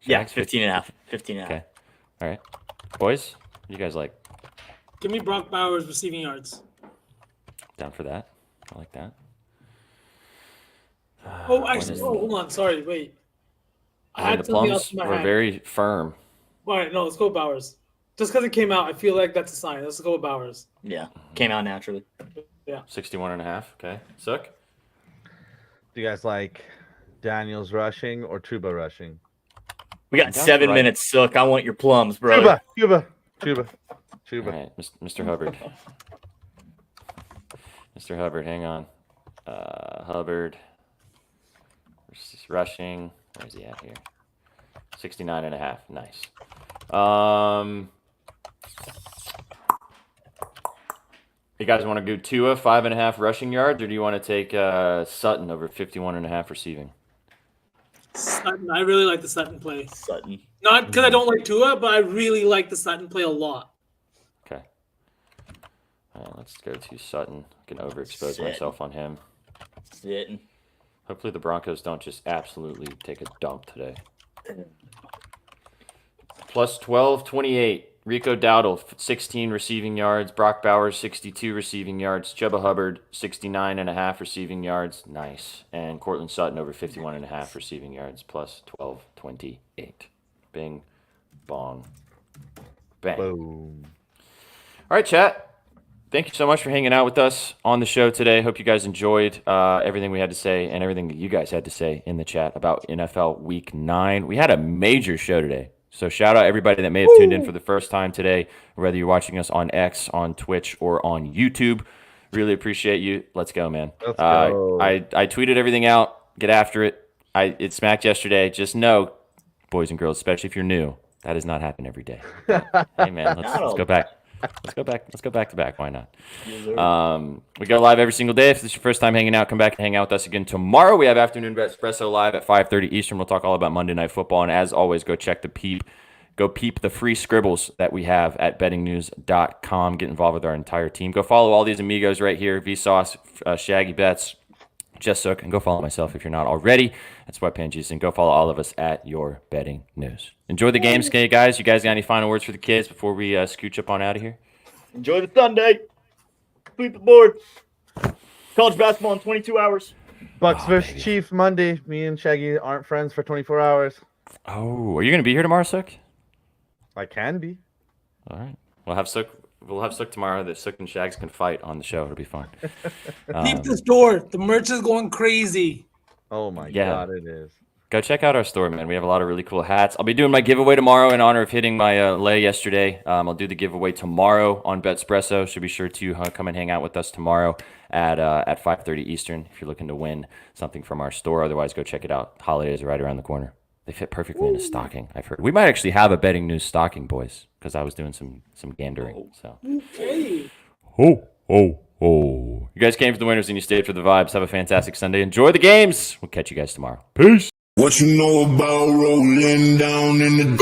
Yeah, Shags, 15.5. 15.5. Okay. All right. Boys, what do you guys like? Give me Brock Bowers receiving yards. Down for that. I like that. Hold on. Sorry, wait. I And had the something else Plums in my were head. very firm. All right, no, let's go with Bowers. Just because it came out, I feel like that's a sign. Let's go with Bowers. Yeah, came out naturally. 61.5. Okay. Sook? Do you guys like Daniels rushing or Chuba rushing? We got 7 minutes, Sook. I want your plums, bro. Chuba. All right, Mr. Hubbard. Mr. Hubbard, hang on. Hubbard. Rushing. Where's he at here? 69.5. Nice. You guys want to go Tua 5.5 rushing yards, or do you want to take Sutton over 51.5 receiving? Sutton. I really like the Sutton play. Sutton. Not because I don't like Tua, but I really like the Sutton play a lot. Okay. All right, let's go to Sutton. I can overexpose myself on him. Sitting. Hopefully the Broncos don't just absolutely take a dump today. Plus 1228. Rico Dowdle, 16 receiving yards. Brock Bowers, 62 receiving yards. Chuba Hubbard, 69.5 receiving yards. Nice. And Cortland Sutton over 51.5 receiving yards, plus 1228. Bing, bong, bang. Boom. All right, chat. thank you so much for hanging out with us on the show today. Hope you guys enjoyed everything we had to say and everything that you guys had to say in the chat about NFL Week 9. We had a major show today. So shout out everybody that may have tuned in for the first time today, whether you're watching us on X, on Twitch, or on YouTube. Really appreciate you. Let's go, man. Let's go. I tweeted everything out. Get after it. It smacked yesterday. Just know, boys and girls, especially if you're new, that does not happen every day. Hey, man, let's go back. Let's go back to back. Why not? We go live every single day. If this is your first time hanging out, come back and hang out with us again tomorrow. We have Afternoon Espresso live at 5:30 Eastern. We'll talk all about Monday Night Football. And as always, go peep the free scribbles that we have at bettingnews.com. Get involved with our entire team. Go follow all these amigos right here. Vsauce, Shaggy Bets, Jess Sook, and go follow myself if you're not already. That's Sweatpants Juice, and go follow all of us at Your Betting News. Enjoy the games, guys. You guys got any final words for the kids before we scooch up on out of here? Enjoy the Sunday. Sweep the board. College basketball in 22 hours. Bucks versus Chiefs Monday. Me and Shaggy aren't friends for 24 hours. Oh, are you going to be here tomorrow, Sook? I can be. All right. We'll have Sook tomorrow that Sook and Shags can fight on the show. It'll be fun. Keep the store. The merch is going crazy. Oh my God, it is. Go check out our store, man. We have a lot of really cool hats. I'll be doing my giveaway tomorrow in honor of hitting my lay yesterday. I'll do the giveaway tomorrow on BetSpresso. So be sure to come and hang out with us tomorrow at 5:30 Eastern if you're looking to win something from our store. Otherwise, go check it out. Holidays are right around the corner. They fit perfectly in a stocking, I've heard. We might actually have a Betting News stocking, boys, because I was doing some gandering. So. Okay. Oh. You guys came for the winners and you stayed for the vibes. Have a fantastic Sunday. Enjoy the games. We'll catch you guys tomorrow. Peace. What you know about rolling down in the